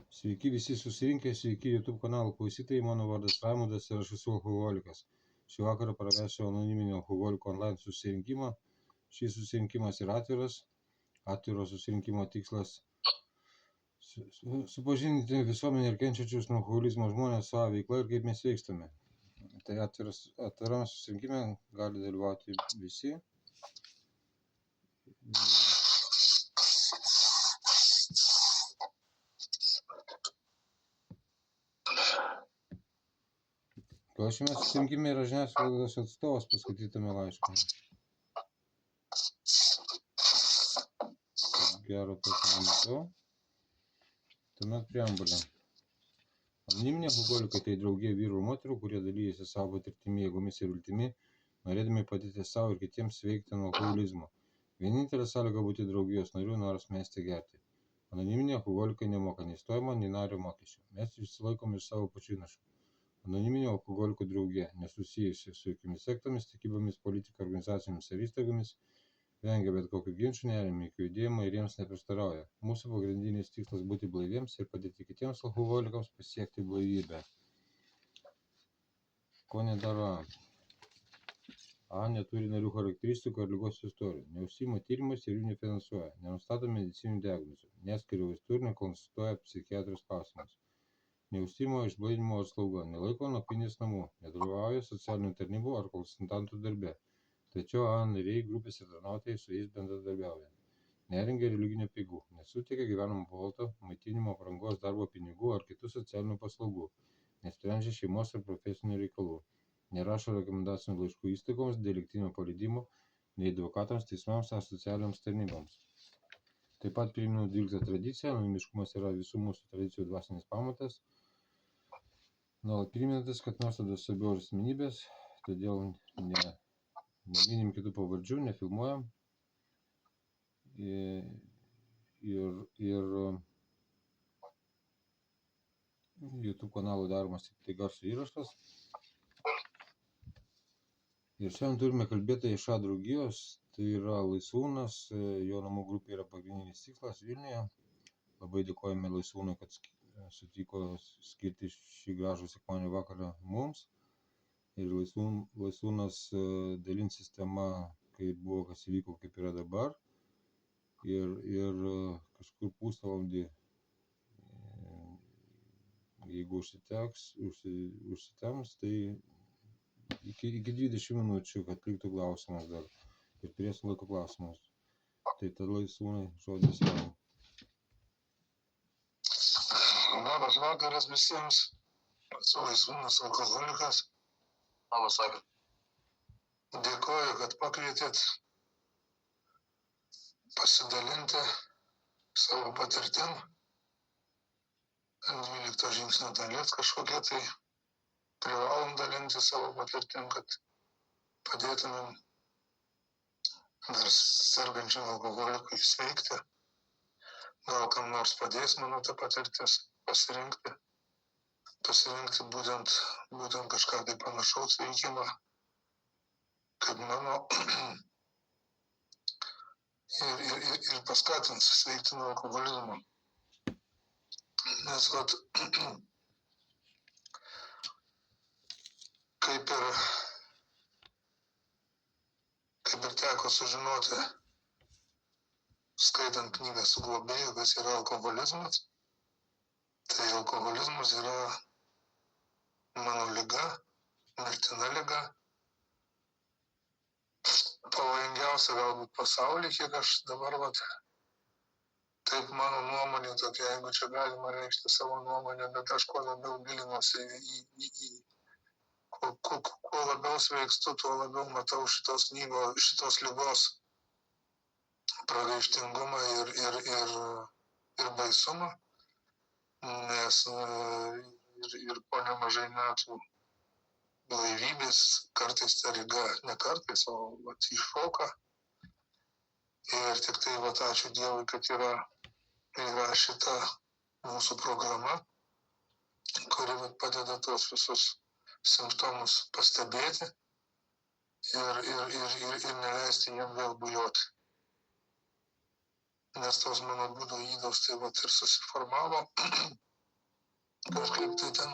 Sveiki visi susirinkę, sveiki YouTube kanalo klausytojai, mano vardas Raimundas ir aš esu alkoholikas. Šį vakarą pravesiu anoniminio alkoholiko online susirinkimą. Šis susirinkimas yra atviras. Atviro susirinkimo tikslas supažindinti visuomenę ir kenčiančius nuo alkoholizmo žmonės savo veiklą ir kaip mes veikstame. Tai atvirame susirinkime gali dalyvauti visi. Gal šiame susirinkime yra žiniasklaidos atstovas, paskaitytume laišką. Gero tokio nematau. Tuomet preambulė. Anoniminiai alkoholikai tai draugija vyrų ir moterų, kurie dalyjasi savo patirtimi, jėgomis ir viltimi, norėdami padėti savo ir kitiems sveikti nuo alkoholizmo. Vienintelė sąlyga būti draugijos nariu, noras mesti gerti. Anoniminiai alkoholikai nemoka nei stojimo, nei nario mokesčių. Mes išsilaikom iš savo pačių įnašų. Anoniminių alkoholikų draugija, nesusijusi su jokiomis sektomis, tikybomis, politika, organizacijomis ar įstaigomis, vengia bet kokių ginčų, neremia jokių judėjimų ir jiems neprieštarauja. Mūsų pagrindinis tikslas būti blaiviems ir padėti kitiems alkoholikams pasiekti blaivybę. Ko nedaro A? A neturi narių charakteristikų ar ligos istorijų, neužsiima tyrimais ir jų nefinansuoja, nenustato medicininių diagnozių, neskiria vaistų ir nekonsultuoja psichiatrijos klausimus. Neužsiima išblaivinimo ar slauga, nelaiko nakvynės namų, nedalyvauja socialinių tarnybų ar konsultantų darbe. Tačiau A nariai grupės ir tarnautojai su jais bendradarbiauja. Nerengia religinių apeigų, nesuteikia gyvenamo ploto, maitinimo, aprangos, darbo pinigų ar kitų socialinių paslaugų, nesprendžia šeimos ir profesinių reikalų, nerašo rekomendacinių laiškų įstaigoms dėl lygtinio paleidimo, nei advokatams, teismams ar socialiniams tarnyboms. Taip pat primenu 12 tradiciją, anonimiškumas yra visų mūsų tradicijų dvasinis pamatas. Nuolat priminantis, kad nuostatos svarbiau asmenybės, todėl neminim kitų pavardžių, nefilmuojam ir YouTube kanalų daromas tik tai garso įrašas. Ir šiandien turime kalbėtoją iš A draugijos, tai yra Laisvūnas, jo namų grupė yra pagrindinis tikslas Vilniuje. Labai dėkojame Laisvūnui, kad sutiko skirti šį gražų sekmadienio vakarą mums. Ir Laisvūnas dalinsis tema, kaip buvo, kas įvyko, kaip yra dabar. Ir kažkur pusvalandį, jeigu užsitems, tai iki 20 minučių, kad liktų klausimas dar. Ir turėsim laiko klausimus. Tai tada Laisvūnai žodis jam. Labas vakaras visiems. Esu Laisvūnas alkoholikas. Labas vakaras. Dėkoju, kad pakvietėt pasidalinti savo patirtim. 12 žingsnio dalis kažkokia, tai privalom dalinti savo patirtim, kad padėtumėm dar sergančiam alkoholikui sveikti. Gal kam nors padės mano ta patirtis pasirinkti būtent kažką tai panašaus veikimą, kaip mano, ir paskatins sveikti nuo alkoholizmo. Nes kaip ir teko sužinoti, skaitant knygą Su globėju, kas yra alkoholizmas, tai alkoholizmas yra mano liga, mirtina liga, pavojingiausia galbūt pasaulyje, kiek aš dabar, taip mano nuomonė tokia, jeigu čia galima reikšti savo nuomonę, bet aš kuo labiau gilinuosi kuo labiau sveikstu, tuo labiau matau šitos ligos pragaištingumą ir baisumą, nes ir po nemažai metų blaivybės kartais ta liga, ne kartais, o iššoka. Ir tik tai ačiū Dievui, kad yra šita mūsų programa, kuri padeda tos visus simptomus pastebėti ir neleisti jiem vėl bujoti. Nes tos mano būdo ydos tai ir susiformavo kažkaip tai ten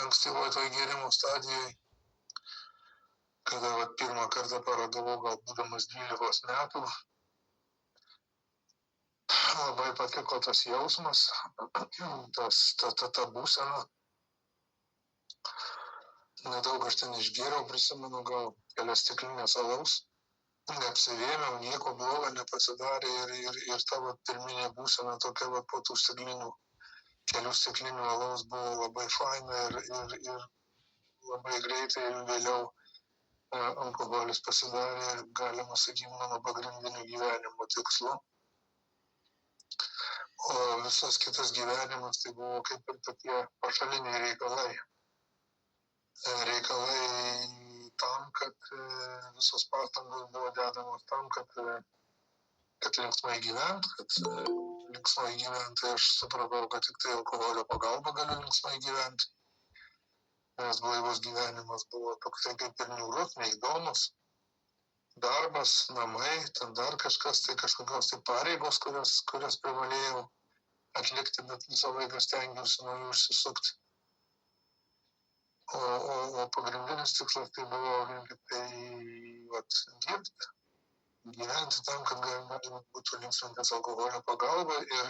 ankstyvoj toj gėrimo stadijoj, kada vat pirmą kartą paragavau gal būdamas 12 metų, labai patiko tas jausmas, ta būsena. Nedaug aš ten išgėriau, prisimenu, gal kelias stiklinės alaus. Neapsivėmiau, nieko blogo nepasidarė ir ta vat pirminė būsena tokia vat po tų kelių stiklinių alaus buvo labai faina ir labai greitai vėliau alkoholis pasidarė, galima sakyti, mano pagrindiniu gyvenimo tikslu. O visas kitas gyvenimas tai buvo kaip ir tokie pašaliniai reikalai. Reikalai tam, kad visos pastangos buvo dedamos tam, kad linksmai gyvent, tai aš supratau, kad tik tai alkoholio pagalba galiu linksmai gyventi. Nes blaivus gyvenimas buvo toksai kaip ir niūrus, neįdomus. Darbas, namai, ten dar kažkas, tai kažkokios tai pareigos, kurias privalėjau atlikti, bet visą laiką stengiausi nuo jų išsisukti. O pagrindinis tikslas tai buvo vien tik tai dirbti, gyventi tam, kad galima būtų linksmintis alkoholio pagalba ir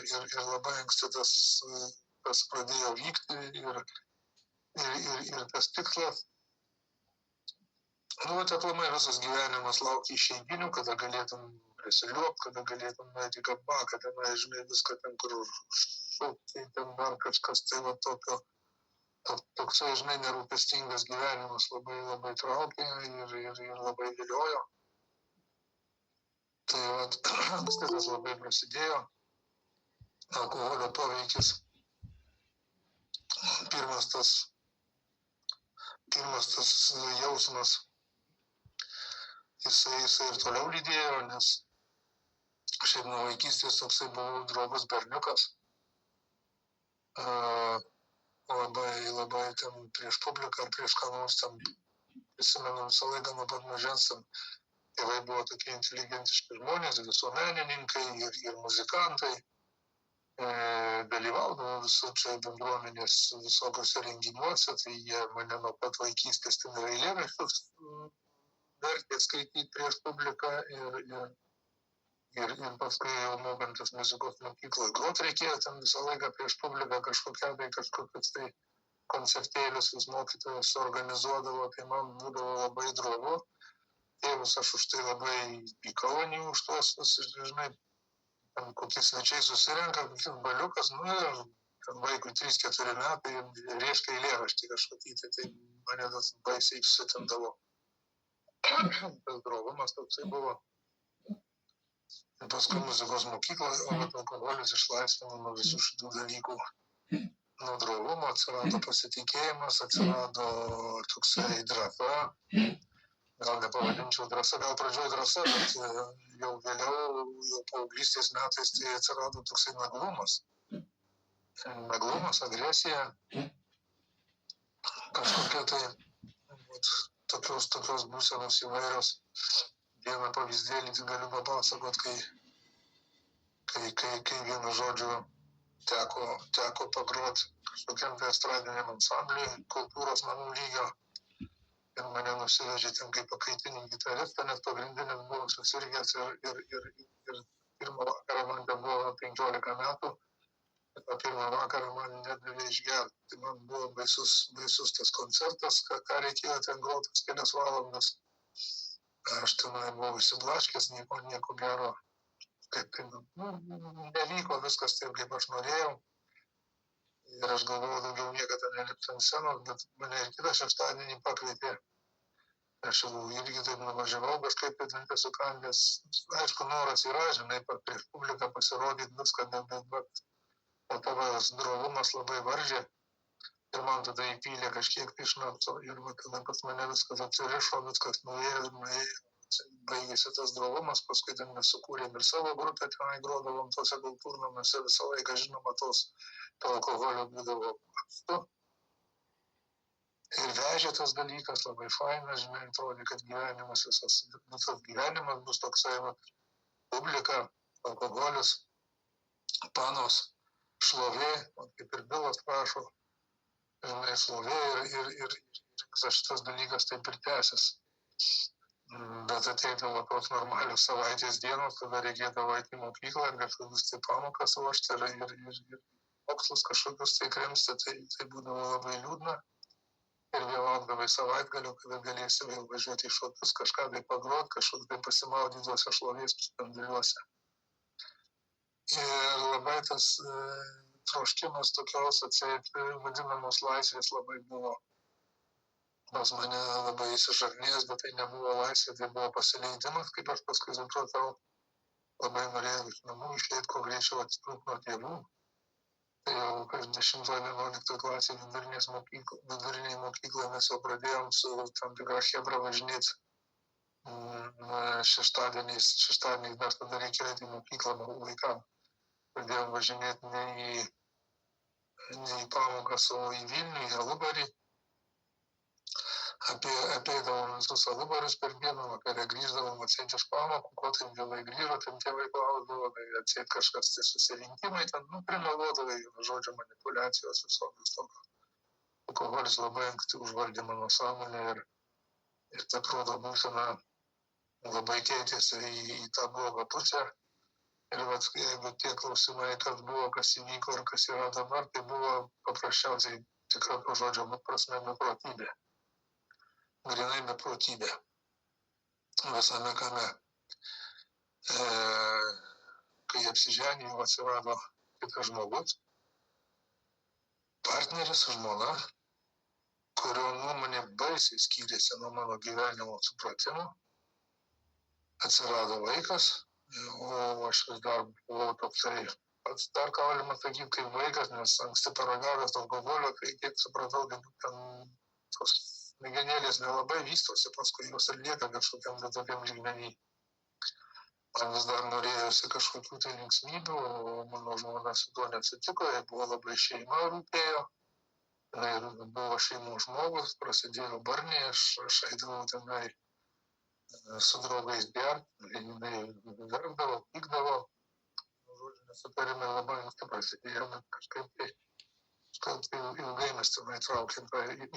labai anksti tas pradėjo vykti ir tas tikslas. Aplamai visas gyvenimas laukia išeiginių, kada galėtum prisiliuopti, kada galėtum nueiti į kabaką, ten, žinai, viską ten, kur šaukti, ten dar kažkas tai tokio. Toksai, žinai, nerūpestingas gyvenimas labai labai traukė ir labai viliojo. Tai anksti tas labai prasidėjo. Alkoholio poveikis. Pirmas tas jausmas, jisai ir toliau lydėjo, nes šiaip nuo vaikystės toksai buvau drovus berniukas. Labai ten prieš publiką ar prieš ką nors ten, prisimenu visą laiką nuo pat mažens, tėvai buvo tokie inteligentiški žmonės, visuomenininkai ir muzikantai, dalyvaudavo visų čia bendruomenės visokiuose renginiuose, tai jie mane nuo pat vaikystės ten ir eilėraščius vertė skaityti prieš publiką ir paskui jau mokantis muzikos mokykloje grot reikėjo ten visą laiką prieš publiką kažkokius tai koncertėlius vis mokytojas organizuodavo, tai man būdavo labai drovu. Tėvus aš už tai labai pykau ant jų už tuos, žinai, kokie svečiai susirenka, kokius baliukas, ten vaikui 3-4 metai reiškia eilėraštį kažkokį, tai mane tas baisiai susitindavo. Tas drovumas toksai buvo. Paskui muzikos mokykloje, o alkoholis išlaisvino nuo visų šitų dalykų. Nuo drovumo atsirado pasitikėjimas, atsirado toksai drąsa. Gal nepavadinčiau drąsa, gal pradžioj drąsa, bet jau vėliau, jau paauglystės metais, tai atsirado toksai naglumas. Naglumas, agresija. Kažkokia tai tokios būsenos įvairios. Vieną pavyzdėlį galiu papasakot, kai vienu žodžiu teko pagrot kažkokiam tai estradiniam ansambliui kultūros namų lygio ir mane nusivežė ten kaip pakaitinį gitaristą, nes pagrindinis buvo susirgęs ir pirmą vakarą man ten buvo 15 metų, ir tą pirmą vakarą man nedavė išgerti. Tai man buvo baisus tas koncertas, ką reikėjo ten grotas kelias valandas. Aš tenai buvau įsiblaškęs, nieko gero, kaip tai, nevyko viskas taip, kaip aš norėjau. Ir aš galvojau daugiau niekada nelipti ant scenos, bet mane ir kitą šeštadienį pakvietė. Aš jau irgi taip nuvažiavau, kažkaip tai dantis sukandęs. Aišku, noras yra, žinai, prieš publiką pasirodyti viską, bet o tavas drovumas labai varžė. Ir man tada įpylė kažkiek tai šnapso ir tada pas mane viskas atsirišo, viskas nuėjo, baigėsi tas drovumas, paskui ten mes sukūrėm ir savo grupę, tenai grodavom tose kultūrnamuose, visą laiką, žinoma, to alkoholio būdavo apstu. Ir vežė tas dalykas, labai fainas, žinai, atrodė, kad visas gyvenimas bus toksai, publika, alkoholis, panos, šlovė, kaip ir Bilas prašo, žinai, šlovė ir visas šitas dalykas taip ir tęsis. Bet ateidavo tos normalios savaitės dienos, tada reikėdavo eiti į mokyklą ir kažkokius tai pamokas ruošti ir mokslus kažkokius tai kremsti, tai būdavo labai liūdna. Ir vėl atgavai savaitgalių, kada galėsi vėl važiuoti į šokius, kažką tai pagrot, kažkur tai pasimaudyti tuose šlovės spinduliuose. Ir labai tas troškimas tokios atseit vadinamos laisvės labai buvo. Pas mane labai įsižarnėjęs, bet tai nebuvo laisvė, tai buvo pasileidimas, kaip aš paskui supratau. Labai norėjau iš namų išeiti, kuo greičiau atitrūkti nuo tėvų. Tai jau 10-11 klasė viduriniai mokyklai mes jau pradėjom su tam tikra chebra važinėti. Šeštadieniais dar tada reikėjo eiti į mokyklą vaikam. Pradėjom važinėti ne į pamokas, o į Vilnių, į Alubarį. Apeidavom visus Alubarius per dieną, vakare grįždavom atseit iš pamokų, ko taip vėlai grįžo, ten tėvai klausdavo, tai atseit kažkas tai susirinkimai, ten, primeluodavai, žodžio manipulacijos visokios tokio. Alkoholis labai anksti užvaldė mano sąmonę ir ta proto būsena labai keitėsi į tą blogą pusę. Ir jeigu tie klausimai, kas buvo, kas įvyko ir kas yra dabar, tai buvo paprasčiausiai tikra to žodžio prasme beprotybė. Grinai beprotybė. Visame kame. Kai apsiženijau, atsirado kitas žmogus, partneris, žmona, kurio nuomonė baisiai skyrėsi nuo mano gyvenimo supratimo. Atsirado vaikas, o aš vis dar buvau toksai, pats dar galima sakyti kaip vaikas, nes anksti paragavęs alkoholio, tai kiek supratau, tai ten tos smegenėlės nelabai vystosi, paskui jos ir lieka kažkokiam tokiam lygmenį. Man vis dar norėjosi kažkokių tai linksmybių, o mano žmona su tuo neatsitiko, jai buvo labai šeima rūpėjo, jinai buvo šeimos žmogus, prasidėjo barniai, aš eidavau tenai su draugais gerti, jinai verkdavo, pykdavo, žodžiu, nesutarimai labai anksti prasidėjo, bet kažkaip tai ilgai mes tenai traukėm,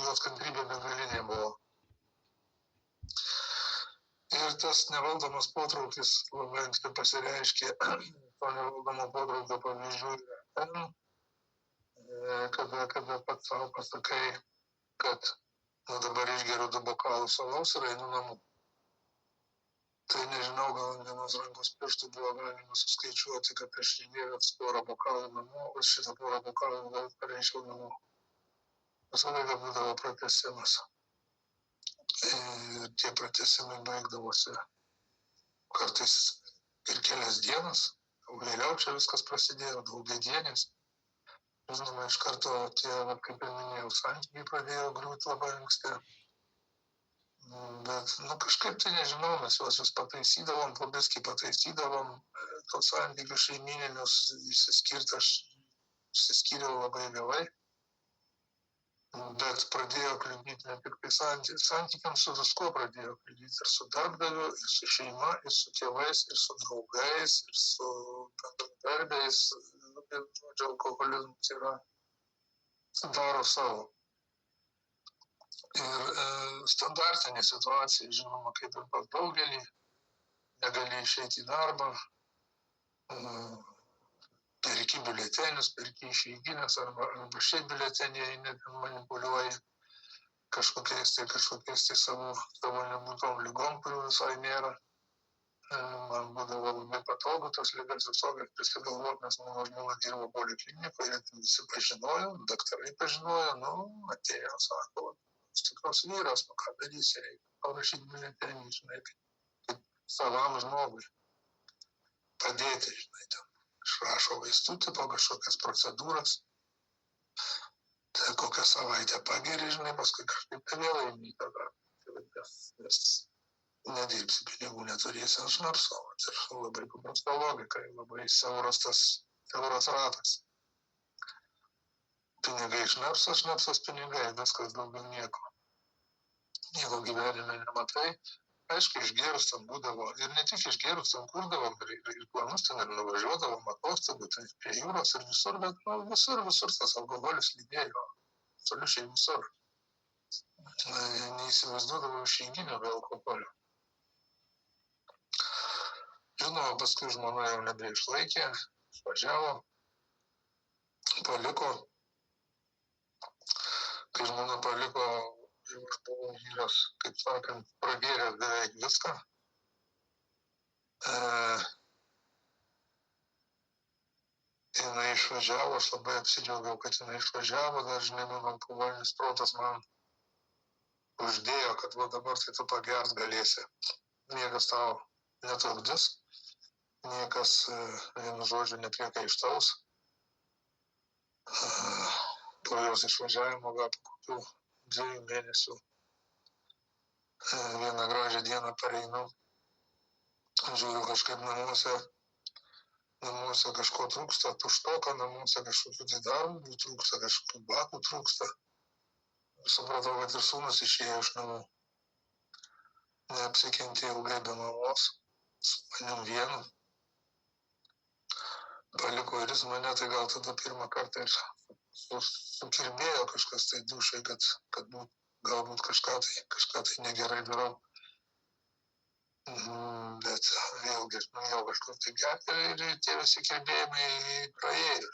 jos kantrybė begalinė buvo. Ir tas nevaldomas potraukis labai anksti pasireiškė, to nevaldomo potraukio pavyzdžių yra ten, kada pats savo pasakai, kad dabar išgeriu 2 bokalus alaus ir einu namo. Tai nežinau, gal ant vienos rankos pirštų buvo galima suskaičiuoti, kad aš išgėręs 4 bokalų namo, o šitą 4 bokalų gal pareičiau namo. Visą laiką būdavo pratęsimas. Ir tie pratęsimai baigdavosi kartais ir kelias dienas, vėliau čia viskas prasidėjo, daugiadienis. Žinoma, iš karto tie, kaip ir minėjau, santykiai pradėjo griūti labai anksti. Bet, kažkaip tai nežinau, mes juos vis pataisydavom, po biskį pataisydavom, tos santykių šeimininius išsiskyriau labai vėlai, bet pradėjo kliudyti ne tik tai santykiams su viskuo pradėjo kliudyti, ir su darbdaviu, ir su šeima, ir su tėvais, ir su draugais, ir su bendradarbiais, žodžiu, alkoholizmas daro savo. Ir standartinė situacija, žinoma, kaip ir pas daugelį, negali išeiti į darbą, perki biuletenius, perki išeiginės, arba šiaip biuleteniai net manipuliuoji kažkokiais tai savo nebūtom lygom, kurių visai nėra. Man būdavo labai patogu tos lygas visokias prisigalvoti, nes mano žmona dirbo poliklinikoje, visi pažinojo, daktarai pažinojo, atėjo, sako, stiprios vyras, ką darysi, reikia parašyti biuletenį, žinai, kaip savam žmogui padėti, žinai, ten išrašo vaistų tipo kažkokias procedūras, tai kokią savaitę pageri, žinai, paskui kažkaip tai vėl eini tada, nes nedirbsi, pinigų neturėsi ant šnapso, ir labai paprasta logika, labai siauras ratas. Pinigai šnapsas, šnapsas pinigai, viskas daugiau nieko. Nieko gyvenime nematai. Aišku, išgėrus ten būdavo, ir ne tik išgėrus ten kurdavom, ir planus ten ir nuvažiuodavom atostogų, tai prie jūros ir visur, bet visur tas alkoholis lydėjo. absoliučiai visur. Neįsivaizduodavau išeiginių be alkoholio. Žinoma, paskui žmona jau nebeišlaikė, išvažiavo, paliko. Kai žmona paliko, jau aš buvau vyras, kaip sakant, pragėręs beveik viską. Jinai išvažiavo, aš labai apsidžiaugiau, kad jinai išvažiavo, dar žinai, mano alkoholinis protas man uždėjo, kad va dabar tai tu pagert galėsi. Niekas tau netrukdys, niekas vienu žodžiu nepriekaištaus. Po jos išvažiavimo gal po kokių 2 mėnesių vieną gražią dieną pareinu, žiūriu kažkaip namuose kažko trūksta, tuštoka, namuose kažkokių tai darbų trūksta, kažkokių bakų trūksta. Supratau, kad ir sūnus išėjo iš namų. Neapsikentė ilgai be mamos, su manim vienu. Paliko ir jis mane, tai gal tada pirmą kartą ir sukirbėjo kažkas tai dušai, kad galbūt kažką tai negerai darau. Bet vėlgi aš nuėjau kažkur tai gerti ir tie visi kirbėjimai praėjo.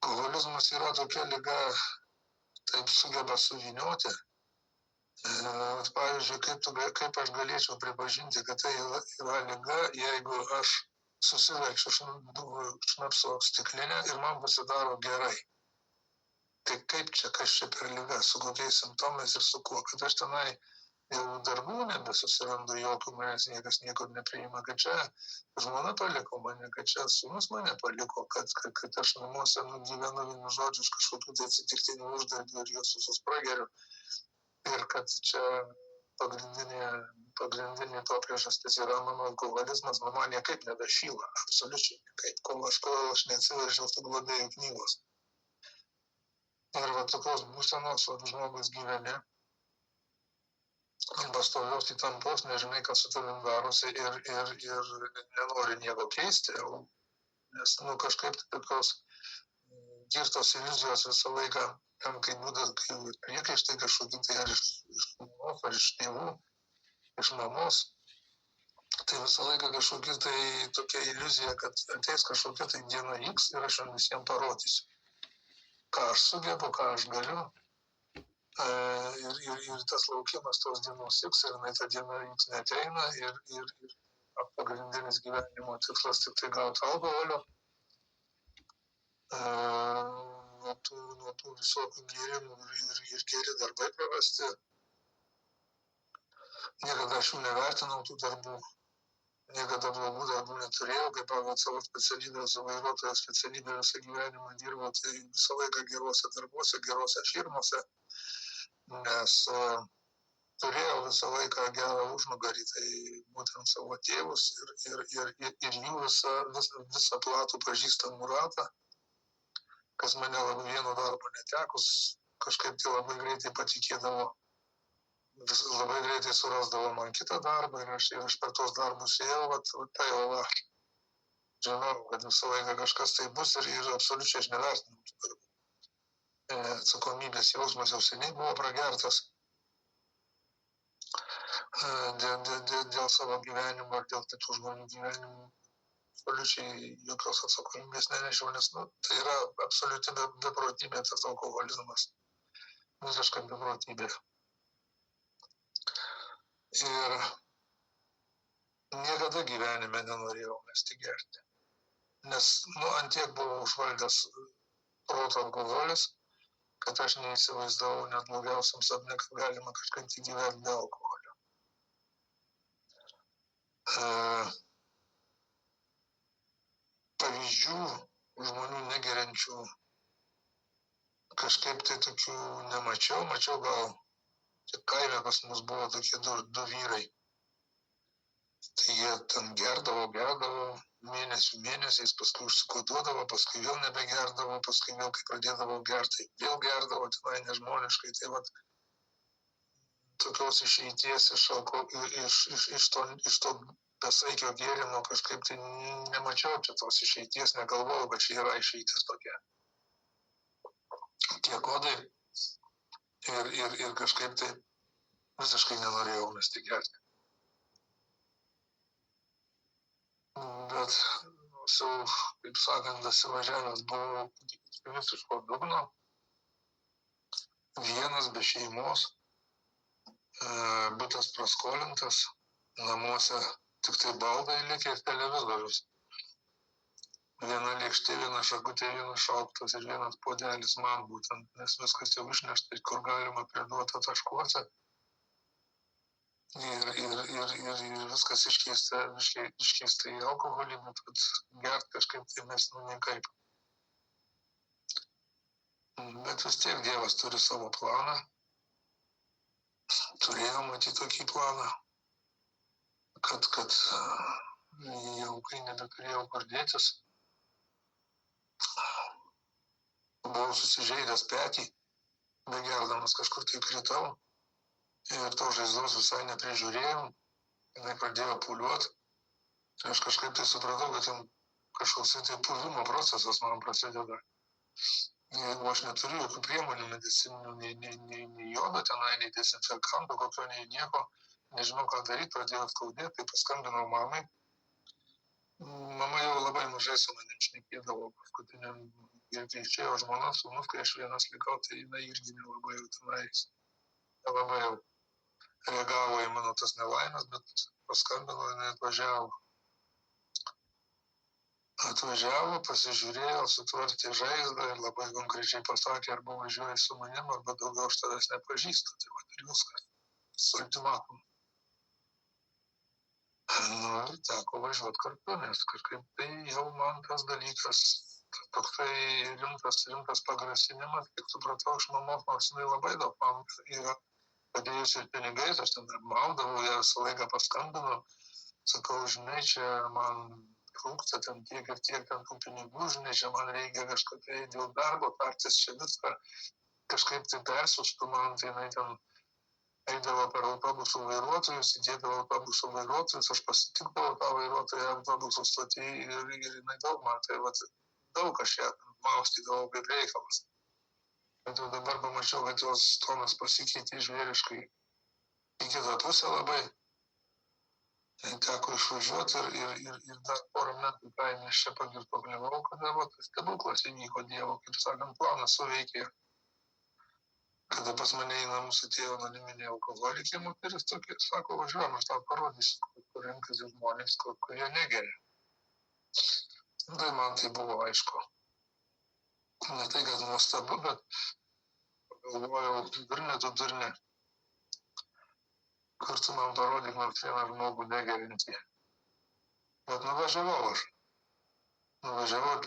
Alkoholizmas yra tokia liga, taip sugeba suvynioti. Pavyzdžiui, kaip aš galėčiau pripažinti, kad tai yra liga, jeigu aš susiverčiu šnapso stiklinę ir man pasidaro gerai. Tai kaip čia, kas čia per liga, su kokiais simptomais ir su kuo, kad aš tenai jau darbų nebesusirandu jokių, manęs niekas niekur nepriima, kad čia žmona paliko mane, kad čia sūnus mane paliko, kad aš namuose gyvenu vienu žodžiu iš kažkokių tai atsitiktinių uždarbių ir juos visus prageriu. Ir kad čia pagrindinė to priežastis yra mano alkoholizmas, man niekaip nebešyla, absoliučiai niekaip, kol aš neatsiveržiau tų globėjų knygos. Ir va tokios būsenos žmogus gyveni, pastovios įtampos, nežinai, kas su tavim darosi ir nenori nieko keisti, nes kažkaip tokios girtos iliuzijos visą laiką, kai būdas, kai priekaištai kažkokių tai ar iš šeimos, ar iš tėvų, iš mamos, tai visą laiką kažkokia tai tokia iliuzija, kad ateis kažkokia tai diena X ir aš jums visiems parodysiu, ką aš sugebu, ką aš galiu. Ir tas laukimas tos dienos X ir ta diena X neateina ir pagrindinis gyvenimo tikslas tik tai gauti alkoholio. Nuo tų visokių gėrimų ir geri darbai pravesti. Niekada aš jų nevertinau tų darbų. Niekada blogų darbų neturėjau, kaip pagal savo specialybę, su vairuotojo specialybę visą gyvenimą dirbau, tai visą laiką geruose darbuose, geruose firmose, nes turėjau visą laiką gerą užnugarį, tai būtent savo tėvus ir jų visą platų pažįstamų ratą, kas mane labai vieno darbo netekus, kažkaip tai labai greitai patikėdavo, labai greitai surasdavo man kitą darbą ir aš per tos darbus ėjau, tai jau žinau, kad visą laiką kažkas tai bus ir absoliučiai aš nevertinau tų darbų. Atsakomybės jausmas jau seniai buvo pragertas dėl savo gyvenimo ir dėl kitų žmonių gyvenimų. Absoliučiai jokios atsakomybės nenešiau, nes tai yra absoliuti beprotybė tas alkoholizmas. Visiška beprotybė. Ir niekada gyvenime nenorėjau mesti gerti. Nes ant tiek buvo užvaldęs proto alkoholis, kad aš neįsivaizdavau net blogiausiam sapne, kad galima kažkaip tai gyventi be alkoholio. Pavyzdžių žmonių negeriančių kažkaip tai tokių nemačiau, mačiau gal kaime pas mus buvo tokie du vyrai. Tai jie ten gerdavo, mėnesiais, paskui užsikoduodavo, paskui vėl nebegerdavo, paskui vėl kai pradėdavo gerti, vėl gerdavo tenai nežmoniškai. Tai vat tokios išeities iš to besaikio gėrimo kažkaip tai nemačiau čia tos išeities, negalvojau, kad čia yra išeitis tokia. tie kodai ir kažkaip tai visiškai nenorėjau mesti gerti. Bet su, kaip sakant, dasivažiavęs buvau visiško dugno, vienas be šeimos, butas praskolintas, namuose tik tai baldai likę ir televizorius. Viena lėkštė, viena šakutė, vienas šaukštas ir vienas puodelis man būtent, nes viskas jau išnešta, kur galima priduota taškuose. Ir viskas iškeista į alkoholį, bet gert kažkaip tai mes nekaip. Bet vis tiek Dievas turi savo planą. Turėjau matyti tokį planą, kad jau kai nebeturėjau kur dėtis, buvau susižeidęs petį, begerdamas kažkur tai kritau ir to žaizdos visai neprižiūrėjau, jinai pradėjo pūliuoti. Ir aš kažkaip tai supratau, kad ten kažkoks tai puvimo procesas man prasideda. Jeigu aš neturiu jokių priemonių medicininių, nei jodo tenai, nei dezinfekanto, kokio, nei nieko, nežinau ką daryti, pradėjau skaudėti, tai paskambinau mamai. Mama jau labai mažai su manim šnekėdavo paskutiniam ir kai išėjo žmona, sūnus, kai aš vienas likau, tai jinai irgi nelabai jau tenais, nelabai jau reagavo į mano tas nelaimės, bet paskambino, jinai atvažiavo. Atvažiavo, pasižiūrėjo, sutvarkė žaizdą ir labai konkrečiai pasakė, arba važiuoji su manim, arba daugiau aš tavęs nepažįstu, tai va ir viskas, su ultimatumu. Ir teko važiuoti kartu, nes kažkaip tai jau man tas dalykas, toksai rimtas pagrasinimas, kiek supratau iš mamos, nors jinai labai daug man yra padėjusi ir pinigais, aš ten apmaudavau, ją visą laiką paskambinu, sakau, žinai, čia man trūksta ten tiek ir tiek ten tų pinigų, žinai, čia man reikia kažką tai dėl darbo, tartis čia viską kažkaip tai persiųstų man, tai jinai ten eidavo per autobusų vairuotojus, įdėdavo autobusų vairuotojus, aš pasitikdavau tą vairuotoją autobusų stotį ir jinai daug man, tai vat, daug aš ją maustydavau kaip reikalas. Bet jau dabar pamačiau, kad jos tonas pasikeitė žvėriškai į kitą pusę labai. Teko išvažiuoti ir dar porą metų kaime aš čia pagirtuokliavau, kada va, tas stebuklas įvyko Dievo, kaip sakant, planas suveikė. Kada pas mane į namus atėjo anoniminė alkoholikė moteris, tokia, sako, važiuojam, aš tau parodysiu, kur renkasi žmonės, kurie negeria. Tai man tai buvo aišku. Ne tai, kad nuostabu, bet galvojau, durne, kur tu man parodyk nors vieną žmogų negeriantį. Bet nuvažiavau aš.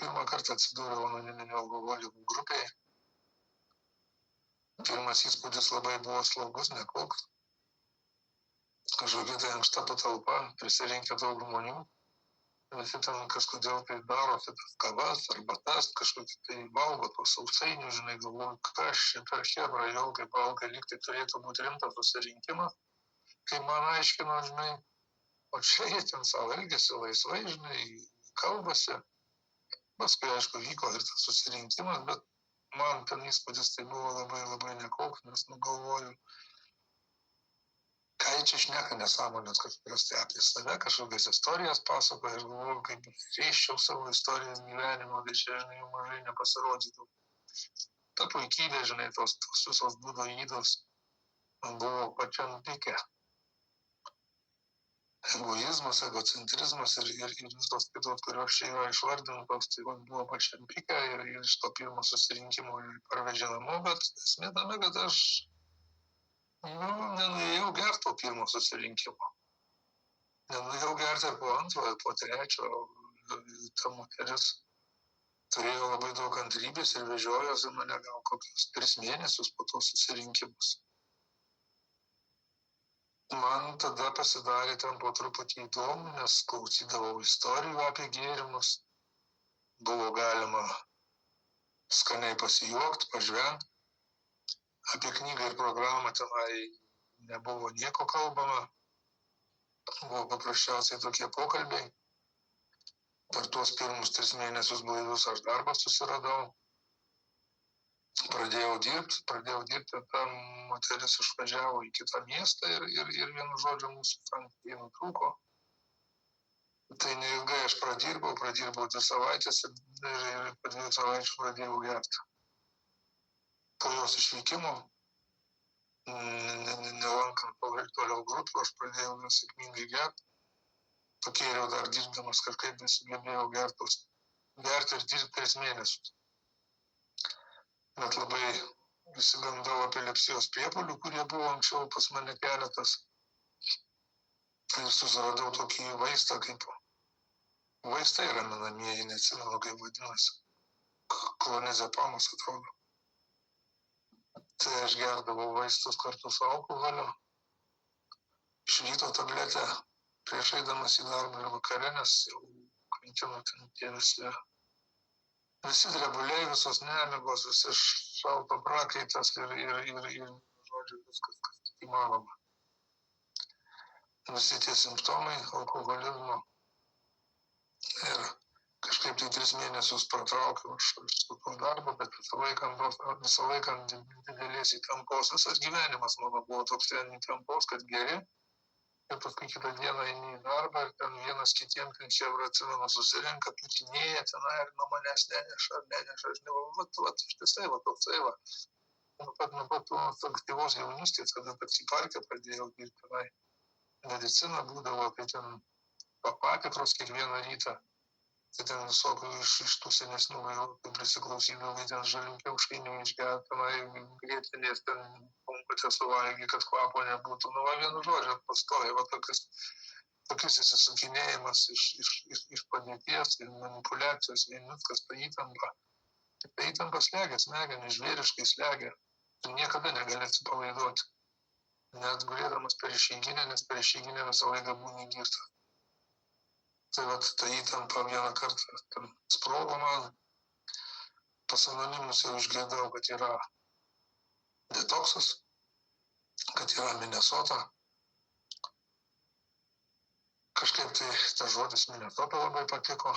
Pirmą kartą atsidūriau anoniminio alkoholikų grupėje. Pirmas įspūdis labai buvo slogus, nekoks. Kažkokia tai ankšta patalpa, prisirinkę daug žmonių. Visi ten kažkodėl tai darosi tas kavas arba tas, kažkokį tai valgo tos sausainių, žinai, galvoju, kas čia per chebra, jau kaip valga, lyg tai turėtų būti rimtas susirinkimas. Kai man aiškino, žinai, o čia jie ten savo elgesi laisvai, žinai, kalbasi. Paskui, aišku, vyko ir tas susirinkimas, bet man ten įspūdis tai buvo labai nekoks, nes nugalvoju, ką jie čia šneka nesąmonės kažkokios tai apie save, kažkokias istorijas pasakoja, aš galvoju, kaip reiščiau savo istorijas gyvenimo, tai čia, žinai, jau mažai nepasirodytų. Ta puikybė, žinai, tos visos būdo įdos man buvo pačiam pike. Egoizmas, egocentrizmas ir visos kitos, kurios čia yra išvardintos, tai buvo pačiam pike ir iš to pirmo susirinkimo parvežė namo, bet esmė tame, kad aš nenuėjau gerti po pirmo susirinkimo. Nenuėjau gerti ir po antro, ir po trečio. Ta moteris turėjo labai daug kantrybės ir vežiojosi mane gal kokius 3 mėnesius po tos susirinkimus. Man tada pasidarė ten po truputį įdomu, nes klausydavau istorijų apie gėrimus. Buvo galima skaniai pasijuokti, pažvengti. Apie knygą ir programą tenai nebuvo nieko kalbama. Buvo paprasčiausiai tokie pokalbiai. Per tuos pirmus 3 mėnesius blaivus aš darbą susiradau. pradėjau dirbti, ta moteris išvažiavo į kitą miestą ir vienu žodžiu mūsų santykiai nutrūko. Tai neilgai aš pradirbau 2 savaitės ir po 2 savaičių pradėjau gerti. Po jos išvykimo, nelankant toliau grupių, aš pradėjau nesėkmingai gerti. Pakėliau dar dirbdamas, kažkaip nesugebėjau gerti ir dirbti 3 mėnesius. Bet labai išsigandau epilepsijos priepuolių, kurie buvo anksčiau pas mane keletas. Ir susiradau tokį vaistą kaip vaistai raminamieji, neatsimenu kaip vadinasi. Klonizepamas atrodo. Tai aš gerdavau vaistus kartu su alkoholiu. Iš ryto tabletę prieš eidamas į darbą ir vakare, nes jau kankino ten tie visi drebuliai, visos nemigos, visi šalto prakaitas ir žodžiu, viskas, kas tik įmanoma. Visi tie simptomai alkoholizmo. Ir kažkaip tai 3 mėnesius pratraukiau aš su to darbo, bet visą laiką didelės įtampos. Visas gyvenimas mano buvo toks ten įtampos, kad geri. Ir paskui kitą dieną eini į darbą ir ten vienas kitiem, ten ševra atsimenu, susirenka, putinėja tenai ir nuo manęs neneša, aš vat, ištisai, va, toksai, va. Nuo pat tos aktyvos jaunystės, kada taksi parke pradėjau dirbti tenai. Medicina būdavo, tai ten patikros kiekvieną rytą. Tai ten visokių iš tų senesnių vairuotojų prisiklausydavau, ten žalių kiaušinių išgerti, tenai grietinės, ten pumputę suvalgyti, kad kvapo nebūtų. Nu, va, vienu žodžiu, pastoja, va, tokius įsisukinėjimas iš padėties ir manipuliacijos, viskas, ta įtampa. Ta įtampa slegia, smegenys žvėriškai slegia. Tu niekada negali atsipalaiduoti. Net gulėdamas per išeiginę, nes per išeiginę visą laiką būni girtas. Tai vat, ta įtampa vieną kartą sprogo man. Pas anonimus jau išgirdau, kad yra detoksas, kad yra Minnesota. Kažkaip tai tas žodis Minnesota labai patiko.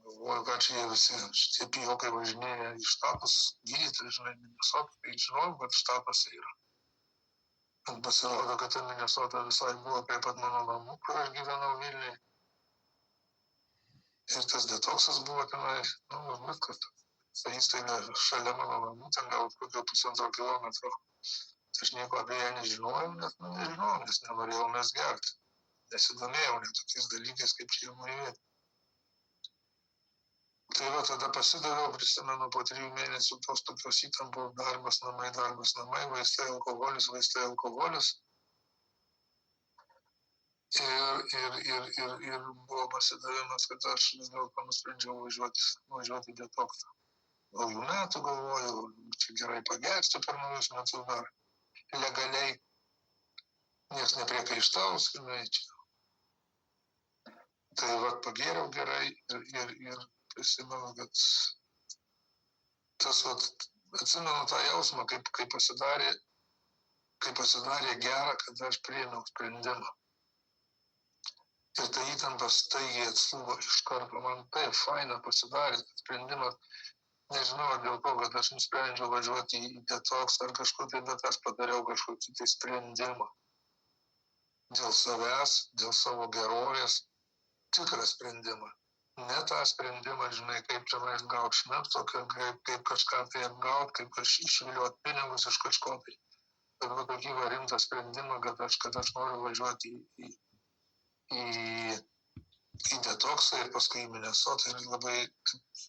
Galvoju, kad čia jie visi šitie pijokai važinėja į štatus gydyti, žinai, Minnesota. Tai žinau, kad štatuose yra. Bet pasirodo, kad ta Minnesota visai buvo prie pat mano namų, kur aš gyvenau Vilniuje. Ir tas detoksas buvo tenai, nu, viskas. Ta įstaiga šalia mano namų, ten gal kokio 1,5 kilometro. Tai aš nieko apie ją nežinojau, nes nenorėjau mes gerti. Nesidomėjau net tokiais dalykais, kaip šeimoje vieta. Tai va, tada pasidaviau, prisimenu, po 3 mėnesių tos tokios įtampos, darbas, namai, vaistai, alkoholis. Ir buvo pasidavimas, kad aš vis dėlto nusprendžiau važiuoti į detoksą. Naujų metų galvojau, čia gerai pagersiu per naujus metus dar legaliai. Nieks nepriekaištaus, žinai, čia. Tai va, pagėriau gerai ir prisimenu, kad tas va, atsimenu tą jausmą, kaip pasidarė gera, kad aš priėmiau sprendimą. Ir ta įtampa staigiai atslūgo iš karto. Man taip faina pasidarė sprendimas. Nežinau, dėl to, kad aš nusprendžiau važiuoti į detoksą ar kažkur tai, bet aš padariau kažkokį tai sprendimą. Dėl savęs, dėl savo gerovės. Tikrą sprendimą. Ne tą sprendimą, žinai, kaip čia mes gauti šnapso, kaip kažką tai apgauti, kaip išviliuoti pinigus iš kažko tai. Bet va tokį rimtą sprendimą, kad aš noriu važiuoti į detoksą ir paskui į Minnesotą ir labai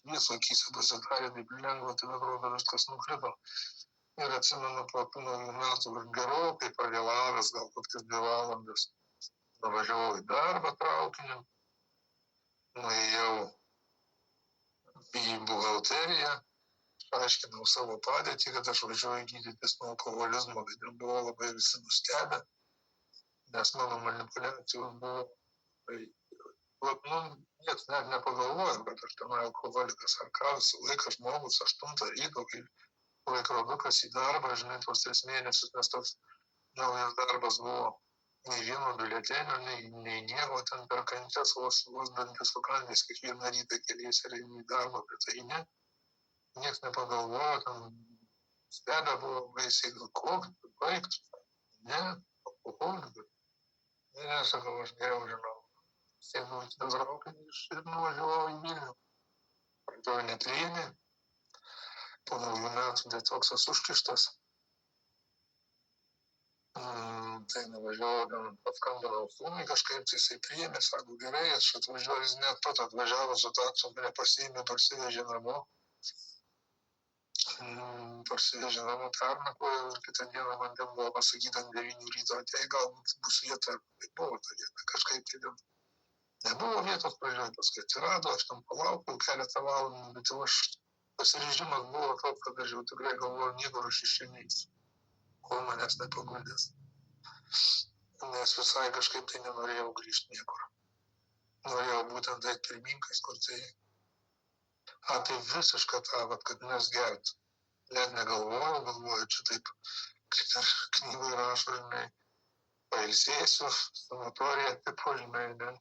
viso akyse pasidarė taip lengva, tai atrodo viskas nukrito. Ir atsimenu po tų naujų metų gerokai pavėlavęs, gal kokias 2 valandas, nuvažiavau į darbą traukiniu, nuėjau į buhalteriją, aiškinau savo padėtį, kad aš važiuoju gydytis nuo alkoholizmo, bet ten buvo labai visi nustebę. Nes mano manipuliacijos buvo, niekas net nepagalvojo, kad aš tenai alkoholikas ar ką, visą laiką žmogus 8 ryto, kai laikrodukas į darbą, žinai, tos 3 mėnesius, nes toks naujas darbas buvo, nei vieno biuletenio, nei nieko, ten per kančias vos dantis sukandęs kiekvieną rytą keliais ir į darbą, bet tai ne. Niekas nepagalvojo, ten stebė buvo baisiai, koks, baigtų. Ne, alkoholikas. Ne, sakau, aš geriau žinau. Sėdau į tą traukinį ir nuvažiavau į Vilnių. Pradžioje nepriėmė, po 2 metų detoksas užkištas. Tai nuvažiavau, paskambinau sūnui kažkaip, tai jisai priėmė, sako, gerai, aš atvažiuoju, jis net pat atvažiavo su taksu, mane pasiėmė, parsivežė namo. Parsivežė namo, pernakvojo ir kitą dieną man ten buvo pasakyti ant 9 ryto, atei, galbūt bus vieta. Tai buvo ta vieta, kažkaip tai ten. Nebuvo vietos pradžioje, paskui atsirado, aš tam palaukiau keletą valandų, bet jau aš pasiryžimas buvo toks, kad aš jau tikrai galvoju, niekur aš iš čia neįsiu, kol manęs nepaguldės. Nes visai kažkaip tai nenorėjau grįžti niekur. Norėjau būtent tai pirmininkas, kur tai apie visišką tą, kad mes gert. Net negalvoju, čia taip, kaip ir knygui rašo, žinai, pailsėsiu, sanatorija, tipo, žinai, ne.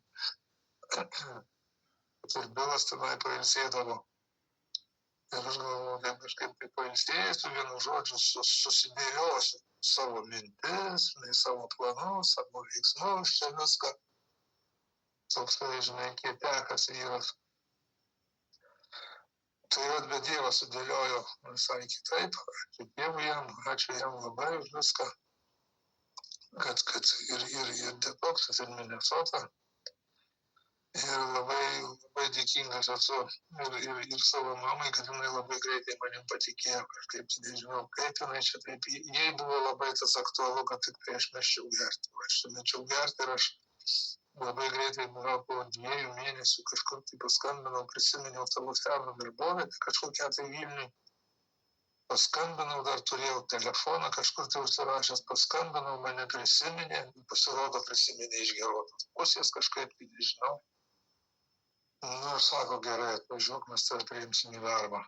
Ir Bilas tenai pailsėdavo. Ir aš galvoju, kaip kažkaip tai pailsėsiu, vienu žodžiu, susidėliosiu savo mintis, savo planus, savo veiksmus, čia viską. Toks, žinai, kietekas vyras. Tai bet Dievas sudėliojo visai kitaip. Ačiū Dievui jam, ačiū jam labai už viską. Kad ir detoksas, ir Minnesota. Ir labai dėkingas esu ir savo mamai, kad jinai labai greitai manim patikėjo. Kažkaip, nežinau, kaip jinai čia taip. Jai buvo labai tas aktualu, kad tik tai aš mesčiau gerti. Aš mečiau gerti ir aš labai greitai buvau po 2 mėnesių kažkur tai paskambinau, prisiminiau savo seną darbovietę, kažkokią tai Vilniui. Paskambinau, dar turėjau telefoną, kažkur tai užsirašęs, paskambinau, mane prisiminė, pasirodo prisiminė iš gerotos pusės kažkaip, tai nežinau. Ir sako, gerai, atvažiuok, mes tave priimsim į darbą.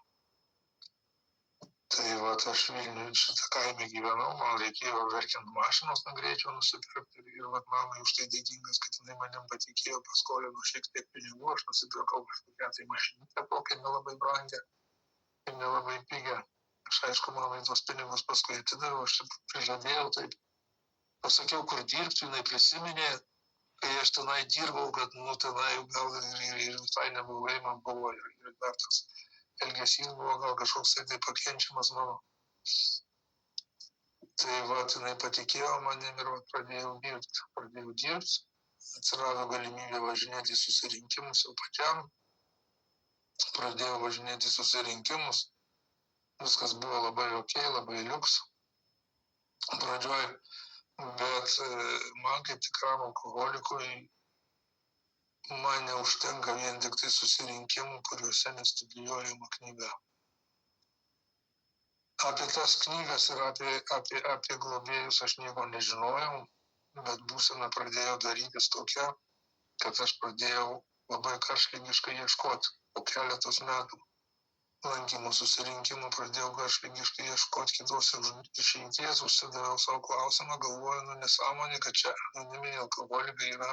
Tai aš Vilniui šitą kaime gyvenau, man reikėjo verkiant mašinos ant greičio nusipirkti ir mamai už tai dėkingas, kad jinai manim patikėjo, paskolino šiek tiek pinigų, aš nusipirkau kažkokią tai mašinutę, tokią nelabai brangę ir nelabai pigę. Aš aišku, mamai tos pinigus paskui atidaviau, aš prižadėjau, taip pasakiau, kur dirbti, jinai prisiminė, kai aš tenai dirbau, kad tenai gal ir visai neblogai man buvo ir dar tas elgesys buvo gal kažkoks tai pakenčiamas mano. Tai jinai patikėjo manim ir pradėjau dirbti. Atsirado galimybė važinėti į susirinkimus jau pačiam. Pradėjau važinėti į susirinkimus. Viskas buvo labai ok, labai liuks. Pradžioj, bet man kaip tikram alkoholikui man neužtenka vien tik tai susirinkimų, kuriuose nestudijuojama knyga. Apie tas knygas ir apie globėjus aš nieko nežinojau, bet būsena pradėjo darytis tokia, kad aš pradėjau labai karštligiškai ieškoti. Po keletos metų lankymų susirinkimų pradėjau karštligiškai ieškoti kitos išeities, užsidaviau savo klausimą, galvoju, nesąmonė, kad čia anoniminiai alkoholikai yra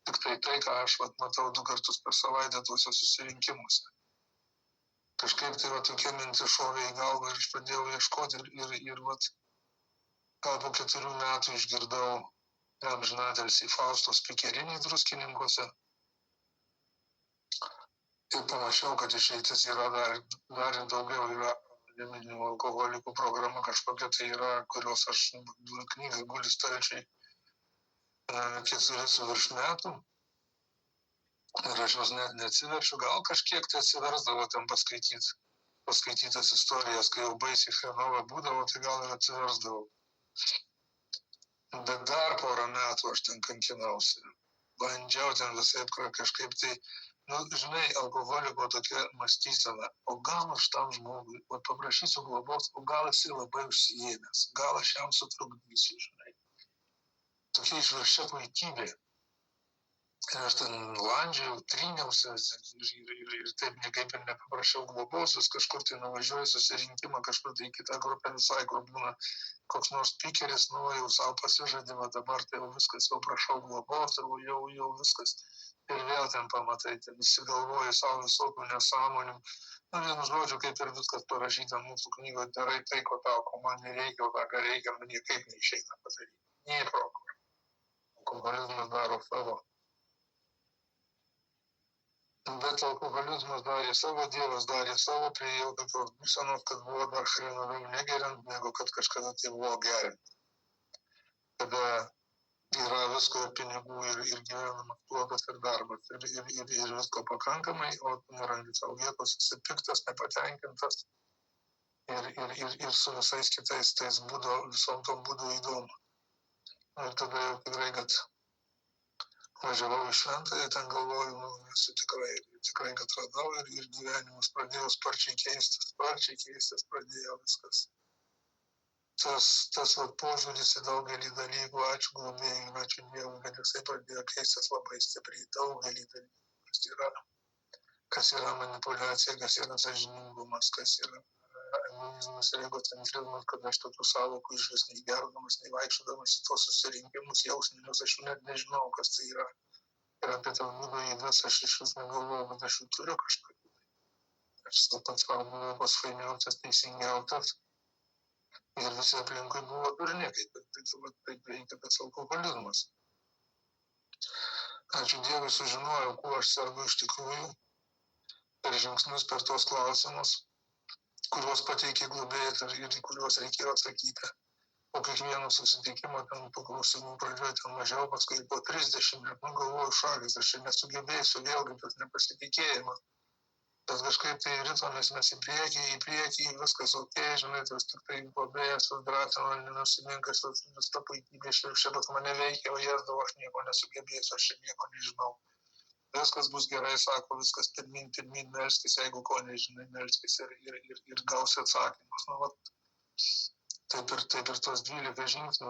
tik tai, ką aš matau 2 kartus per savaitę tuose susirinkimuose. Kažkaip tai tokia mintis šovė į galvą ir aš pradėjau ieškoti ir gal po 4 metų išgirdau amžinatilsį Faustos Pikerinį Druskininkuose ir pamačiau, kad išeitis yra dar daugiau, yra anoniminių alkoholikų programa kažkokia tai yra, kurios aš knygai guli stalčiai 4 su virš metų ir aš jos net neatsiverčiu, gal kažkiek tai atsiversdavo ten paskaitytas istorijas, kai jau baisiai Frenova būdavo, tai gal ir atsiversdavo. Bet dar 4 metų aš ten kankinausi. Bandžiau ten visai kažkaip tai, žinai, alkoholiko tokia mąstysena, o gal aš tam žmogui, paprašysiu globos, o gal jisai labai užsiėmęs, gal aš jam sutrukdysiu, žinai. Tokia išvirkščia puikybė. Ir aš ten landžiau, tryniausi ir taip niekaip ir nepaprašiau globos, vis kažkur tai nuvažiuoju susirinkimą, kažkur tai kitą grupę visai, kur būna koks nors pikeris, jau savo pasižadimą, dabar tai jau viskas, jau prašau globos, jau viskas. ir vėl ten pamatai, ten įsigalvoji savo visokių nesąmonių. Vienu žodžiu, kaip ir viskas parašyta mūsų knygoje, darai tai, ko tau, ko man nereikia, o tą, ką reikia, man niekaip neišeina padaryti. Nieko. Alkoholizmas daro savo. Bet alkoholizmas darė savo, Dievas darė savo, priėjau tokios būsenos, kad buvo dar labiau negeriant, negu kad kažkada tai buvo geriant. Kada yra visko ir pinigų, ir gyvenamas plotas, ir darbas, ir visko pakankamai, o tu nerandi savo vietos, esi piktas, nepatenkintas ir su visais kitais tais būdo, visom tom būdų įdomu. Ir tada jau tikrai, kad važiavau į Šventąją, ten galvoju, esu tikrai, kad radau ir gyvenimas pradėjo sparčiai keistis, pradėjo viskas. Tas požiūris į daugelį dalykų, ačiū globėjui, ačiū Dievui, kad jisai pradėjo keistis labai stipriai, daugelį dalykų, kas yra manipuliacija, kas yra sąžiningumas, kas yra egoizmas ir egocentrizmas, kad aš tokių sąvokų iš vis nei gerdamas, nei vaikščiodamas į tos susirinkimus jausminius, aš net nežinau, kas tai yra. Ir apie tą būdą įdas aš iš vis negalvoju, bet aš jų turiu kažką. Aš pats buvau pas fainiausias, teisingiausias. Ir visi aplinkui buvo durni, kaip veikia tas alkoholizmas. Ačiū Dievui, sužinojau, kuo aš sergu iš tikrųjų, per žingsnius, per tos klausimus, kuriuos pateikė globėjas ir į kuriuos reikėjo atsakyti. Po kiekvieno susitikimo, ten po klausimų pradžioje ten mažiau, paskui po 30, net galvoju šalis, aš čia nesugebėsiu, vėlgi tas nepasitikėjimas. Bet kažkaip tai ritomės mes į priekį, viskas ok, žinai, tas tik tai globėjas, tas drąsino, nenusiminkas, tas ta puikybė čia pas mane veikia, o jėzdau, aš nieko nesugebėsiu, aš čia nieko nežinau. Viskas bus gerai, sako, viskas pirmin, melskis, jeigu ko nežinai, melskis ir gausi atsakymus. Nu, vat, taip ir tos 12 žingsnių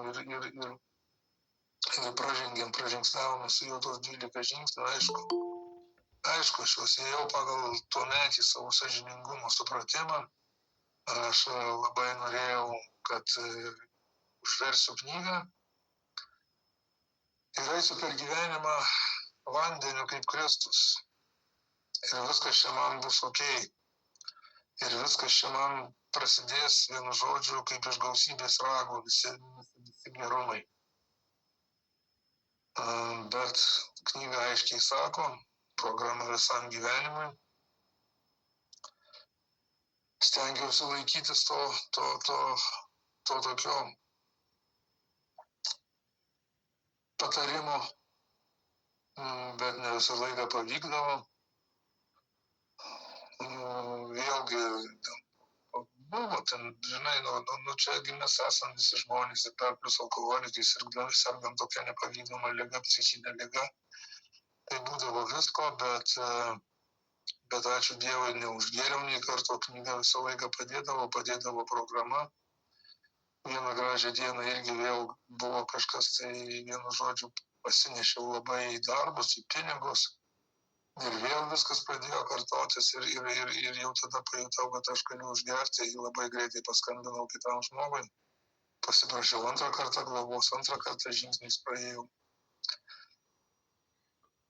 ir pražingsniavome su juo tos 12 žingsnių, Aišku, aš juos ėjau pagal tuometį savo sąžiningumo supratimą. Aš labai norėjau, kad užversiu knygą ir eisiu per gyvenimą vandeniu kaip Kristus. Ir viskas čia man bus ok. Ir viskas čia man prasidės vienu žodžiu, kaip iš gausybės rago, visi gerumai. Bet knyga aiškiai sako, programa visam gyvenimui. Stengiausi laikytis to tokio patarimo, bet ne visą laiką pavykdavo. Vėlgi, buvo ten, žinai, čia mes esam visi žmonės ir dar plus alkoholikai, sergam tokia nepavydoma liga, psichinė liga. Tai būdavo visko, bet ačiū Dievui, neužgėriau nei karto, knyga visą laiką padėdavo programa. Vieną gražią dieną irgi vėl buvo kažkas, tai vienu žodžiu pasinešiau labai į darbus, į pinigus. Ir vėl viskas pradėjo kartotis ir jau tada pajutau, kad aš galiu užgerti, labai greitai paskambinau kitam žmogui. Pasiprašiau antrą kartą globos, antrą kartą žingsniais praėjau.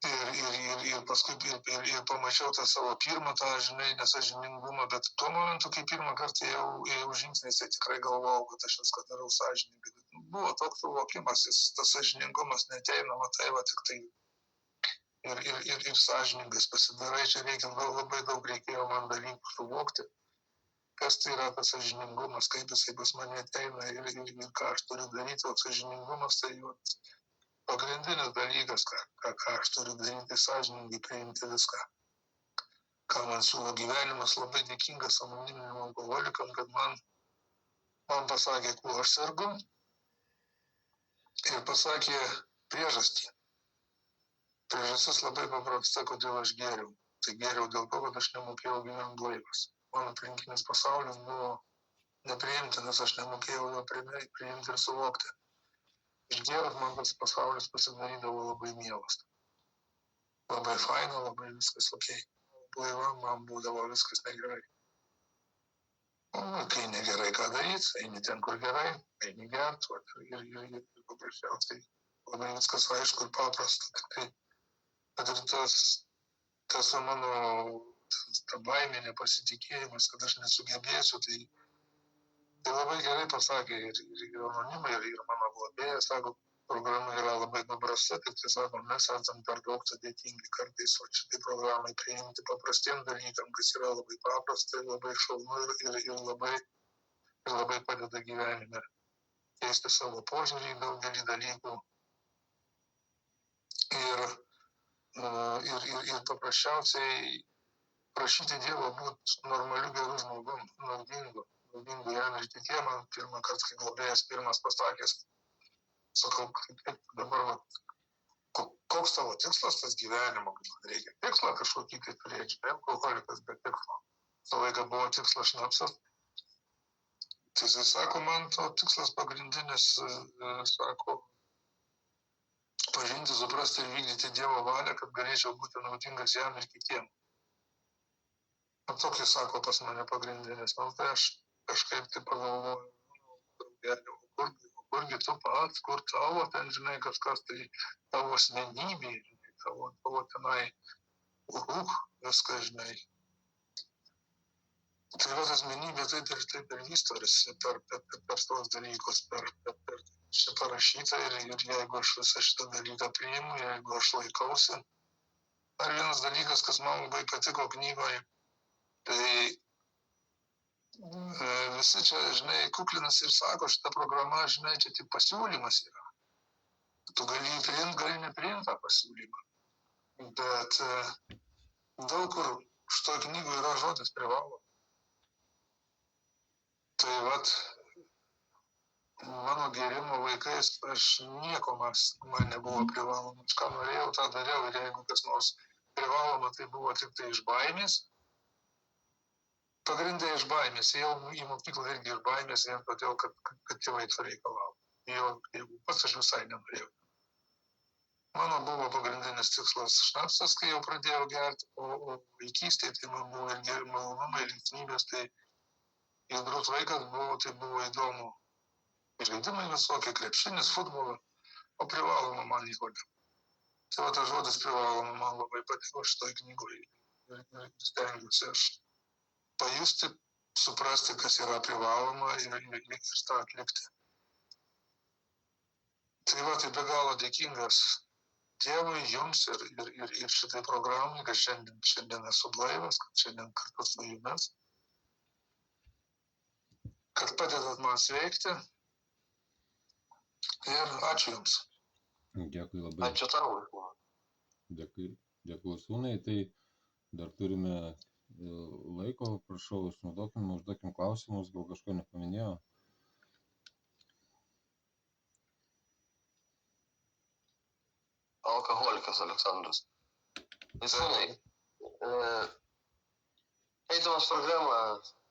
Ir paskui pamačiau tą savo pirmą, tą, žinai, nesąžiningumą, bet tuo momentu, kai pirmą kartą ėjau žingsniais, tai tikrai galvojau, kad aš viską darau sąžiningai. Buvo toks suvokimas, tas sąžiningumas neteina, matai, va tik tai ir sąžiningas pasidarai, čia labai daug reikėjo man dalykų suvokti, kas tai yra tas sąžiningumas, kaip jisai pas mane ateina ir ką aš turiu daryti, o sąžiningumas tai pagrindinis dalykas, ką aš turiu daryti, sąžiningai priimti viską. Ką man siūlo gyvenimas, labai dėkingas anoniminiam alkoholikam, kad man pasakė, kuo aš sergu ir pasakė priežastį. Priežastis labai paprasta, kodėl aš gėriau. Tai gėriau dėl to, kad aš nemokėjau gyventi blaivas. Mano aplinkinis pasaulis buvo nepriimtinas, aš nemokėjau jo priimti ir suvokti. Išgėrus man tas pasaulis pasidarydavo labai mielas. Labai faina, labai viskas ok. Blaiva, man būdavo viskas negerai. Kai negerai, ką daryti, eini ten, kur gerai, eini gert, ir paprasčiausiai labai viskas aišku ir paprasta. Tik tai kad ir tas mano ta baimė, nepasitikėjimas, kad aš nesugebėsiu, tai labai gerai pasakė ir anonimai, ir mano globėjas, sako, programa yra labai paprasta, tik tai sako, mes esam per daug sudėtingi kartais, o šitai programai priimti paprastiem dalykam, kas yra labai paprasta, labai šaunu ir labai padeda gyvenime keisti savo požiūrį į daugelį dalykų ir paprasčiausiai prašyti Dievo būti normaliu, geru žmogum, naudingu jam ir kitiem. Man pirmą kartą, kai globėjas pirmas pasakęs, sakau, kaip dabar, koks tavo tikslas tas gyvenimo, reikia tikslą kažkokį tai turėti, alkoholikas be tikslo. Tą laiką buvo tikslas šnapsas. Tai jisai sako, man to tikslas pagrindinis, sako, pažinti, suprasti ir vykdyti Dievo valią, kad galėčiau būti naudingas jam ir kitiem. Tokia, sako, pas mane pagrindinis. Tai aš kažkaip tai pagalvoju, kurgi tu pats, kur tavo ten, žinai, kažkas tai tavo asmenybė, tavo tenai, viskas, žinai. Tai yra asmenybė taip ir vystosi per tos dalykus, per čia parašyta ir jeigu aš visą šitą dalyką priimu, jeigu aš laikausi. Dar vienas dalykas, kas man labai patiko knygoje, tai visi čia, žinai, kuklinasi ir sako, šita programa, žinai, čia tik pasiūlymas yra. Tu gali priimti, gali nepriimti tą pasiūlymą. Bet daug kur šitoje knygoje yra žodis privalo. Tai vat, mano gėrimo laikais aš nieko man nebuvo privaloma. Aš ką norėjau, tą dariau ir jeigu kas nors privaloma, tai buvo tik tai iš baimės. Pagrindai iš baimės, jau į mokyklą irgi iš baimės, vien todėl, kad tėvai to reikalavo. Jeigu pats aš visai nenorėjau. Mano buvo pagrindinis tikslas šnapsas, kai jau pradėjau gerti, o vaikystėje tai man buvo ir malonumai, linksmybės, tai judrus vaikas buvo, tai buvo įdomu. Žaidimai visokie, krepšinis, futbolas, o privaloma man įrodė. Tai va tas žodis privaloma man labai patiko šitoj knygoje ir stengiuosi aš pajusti, suprasti, kas yra privaloma ir tą atlikti. Tai va, tai be galo dėkingas Dievui, jums ir šitai programai, kad šiandien esu blaivas, kad šiandien kartu su jumis, kad padedat man sveikti ir ačiū jums. Dėkui labai. Ačiū tau. Dėkui sūnai, tai dar turime laiko, prašau, užduokim klausimus, gal kažko nepaminėjo. Alkoholikas Aleksandras. Sūnai, eidamas programą,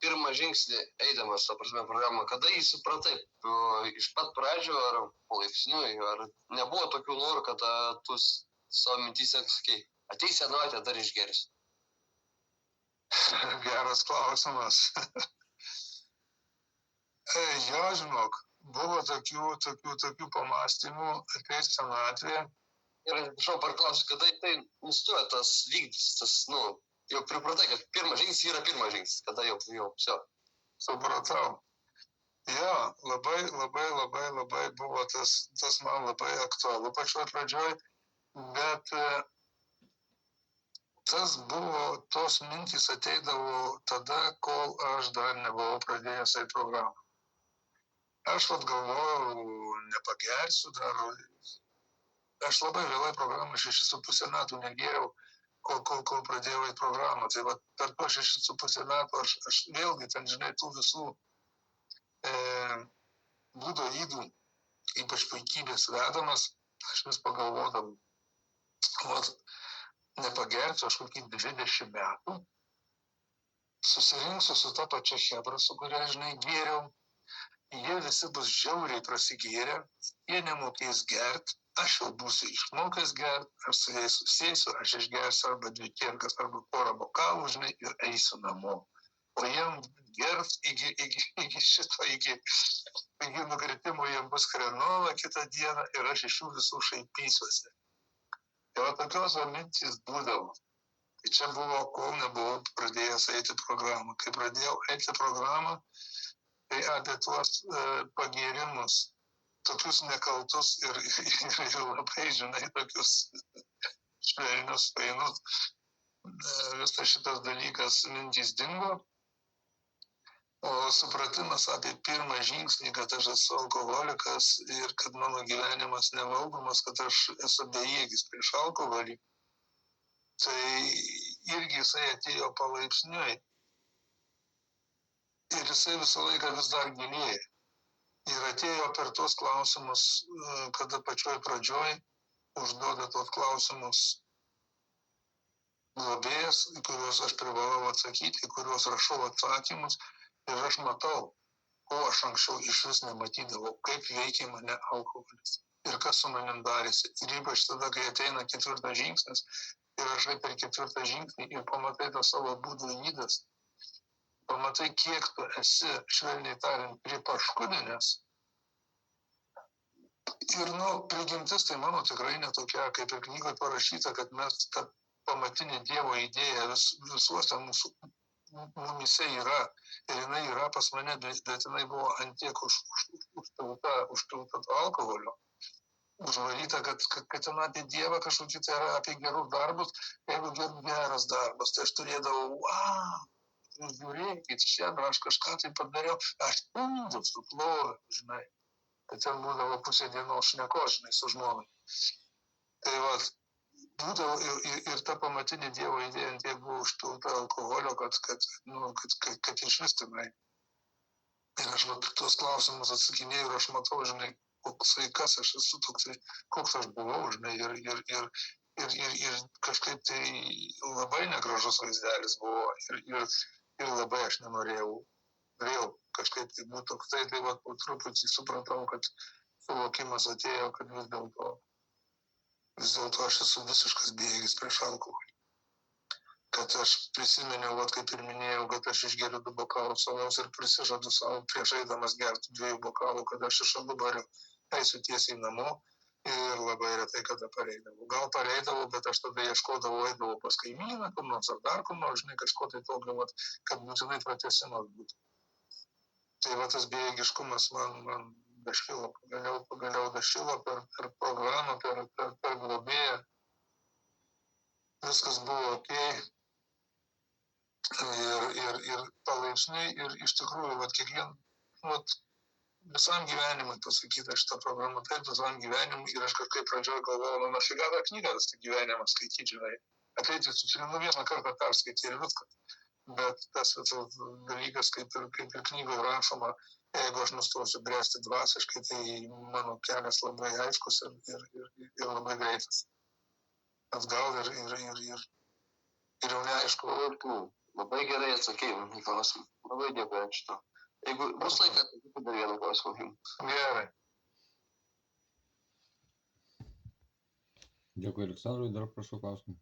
pirmą žingsnį eidamas, ta prasme, programą, kada jį supratai, iš pat pradžio ar palaipsniui, ar nebuvo tokių norų, kad tu savo mintyse sakei, ateis senaitė, dar išgersi? Geras klausimas. Jo, žinok, buvo tokių pamastymų, ateis senatvė. Ir prašau parklausiu, kada tai nustoja tas vykdytis, tas, jau pripratai, kad pirmas žingsnis yra pirmas žingsnis, kada jau viso. Supratau. Jo, labai buvo tas man labai aktualu pačioj pradžioj, bet tas buvo, tos mintys ateidavo tada, kol aš dar nebuvau pradėjęs į programą. Aš galvojau, nepagersiu dar. Aš labai vėlai programą 6,5 metų negėriau, kol pradėjau į programą. Tai per to 6,5 metų aš vėlgi ten, žinai, tų visų būdo ydų, ypač puikybės vedamas, aš vis pagalvodavau, nepagersiu aš kokį 20 metų, susirinksiu su ta pačia chebra, su kuria, žinai, gėriau, jie visi bus žiauriai prasigėrę, jie nemokės gert, aš jau būsiu išmokęs gert, aš su jais susėsiu, aš išgersiu arba 2 kėrkas, arba porą bokalų, žinai, ir eisiu namo. O jiem gert iki nukritimo jiem bus krenola kitą dieną ir aš iš jų visų šaipysiuosi. Tai va tokios mintys būdavo. Tai čia buvo, kol nebuvau pradėjęs eiti programą. Kai pradėjau eiti programą, tai apie tuos pagėrimus, tokius nekaltus ir labai, žinai, tokius švelnius, painus, visas šitas dalykas mintys dingo. O supratimas apie pirmą žingsnį, kad aš esu alkoholikas ir kad mano gyvenimas nevaldomas, kad aš esu bejėgis prieš alkoholį, tai irgi jisai atėjo palaipsniui. Ir jisai visą laiką vis dar gilėja. Ir atėjo per tuos klausimus, kada pačioj pradžioj užduoda tuos klausimus globėjas, į kuriuos aš privalau atsakyti, į kuriuos rašau atsakymus. Ir aš matau, ko aš anksčiau iš vis nematydavau, kaip veikia mane alkoholis ir kas su manim darėsi. Ir ypač tada, kai ateina 4 žingsnis ir rašai per 4 žingsnį ir pamatai tą savo būdų įdas, pamatai, kiek tu esi, švelniai tariant, pripaškudinęs. Ir, prigimtis tai mano tikrai netokia, kaip ir knygoje parašyta, kad mes tą pamatinį Dievo idėją visuose mūsų mumise yra. Ir jinai yra pas mane, bet jinai buvo ant tiek užpilta to alkoholio. Užvaryta, kad ten apie Dievą kažkokį, tai yra apie gerus darbus. Jeigu geras darbas, tai aš turėdavau, žiūrėkit, šiandien aš kažką tai padariau, aš suploviau, žinai. Tai ten būdavo pusė dienos šnekos, žinai, su žmonai. Tai va, būdavo ir ta pamatinė Dievo idėja tiek buvo užpilta alkoholio, kad iš vis tenai. Ir aš tuos klausimus atsakinėjau ir aš matau, žinai, kas aš esu toksai, koks aš buvau, žinai, ir kažkaip tai labai negražus vaizdelis buvo ir labai aš nenorėjau vėl kažkaip tai būtų toksai, tai va, po truputį supratau, kad suvokimas atėjo, kad vis dėlto aš esu visiškas bejėgis prieš alkoholį. Kad aš prisiminiau, kaip ir minėjau, kad aš išgeriu 2 bokalus alaus ir prisižadu savo prieš eidamas gerti 2 bokalų, kad aš iš alubarių eisiu tiesiai namo ir labai retai kada pareidavau. Gal pareidavau, bet aš tada ieškodavau, eidavau pas kaimyną, kur nors ar dar kur nors, žinai, kažko tai tokio, kad būtinai pratęsimas būtų. Tai va tas bejėgiškumas man daškilo, pagaliau daškilo per programą, per globėją. Viskas buvo okei. Ir palaipsniui, ir iš tikrųjų, visam gyvenimui pasakyta šitą programą, taip visam gyvenimui, ir aš kažkaip pradžioj galvojau, nafiga tą knygą tas gyvenimą skaityti, žinai. Ateiti su 1 kartą perskaityti ir viskas. Bet tas dalykas, kaip ir knygoje rašoma, jeigu aš nustosiu bręsti dvasiškai, tai mano kelias labai aiškus ir labai greitas. Atgal ir jau neaišku. Labai gerai atsakėjai į klausimą. Labai dėkuoju šito. Jeigu bus laikas, tai dar vieną klausimą. Gerai. Dėkui, Aleksandrui, dar prašau klausimą.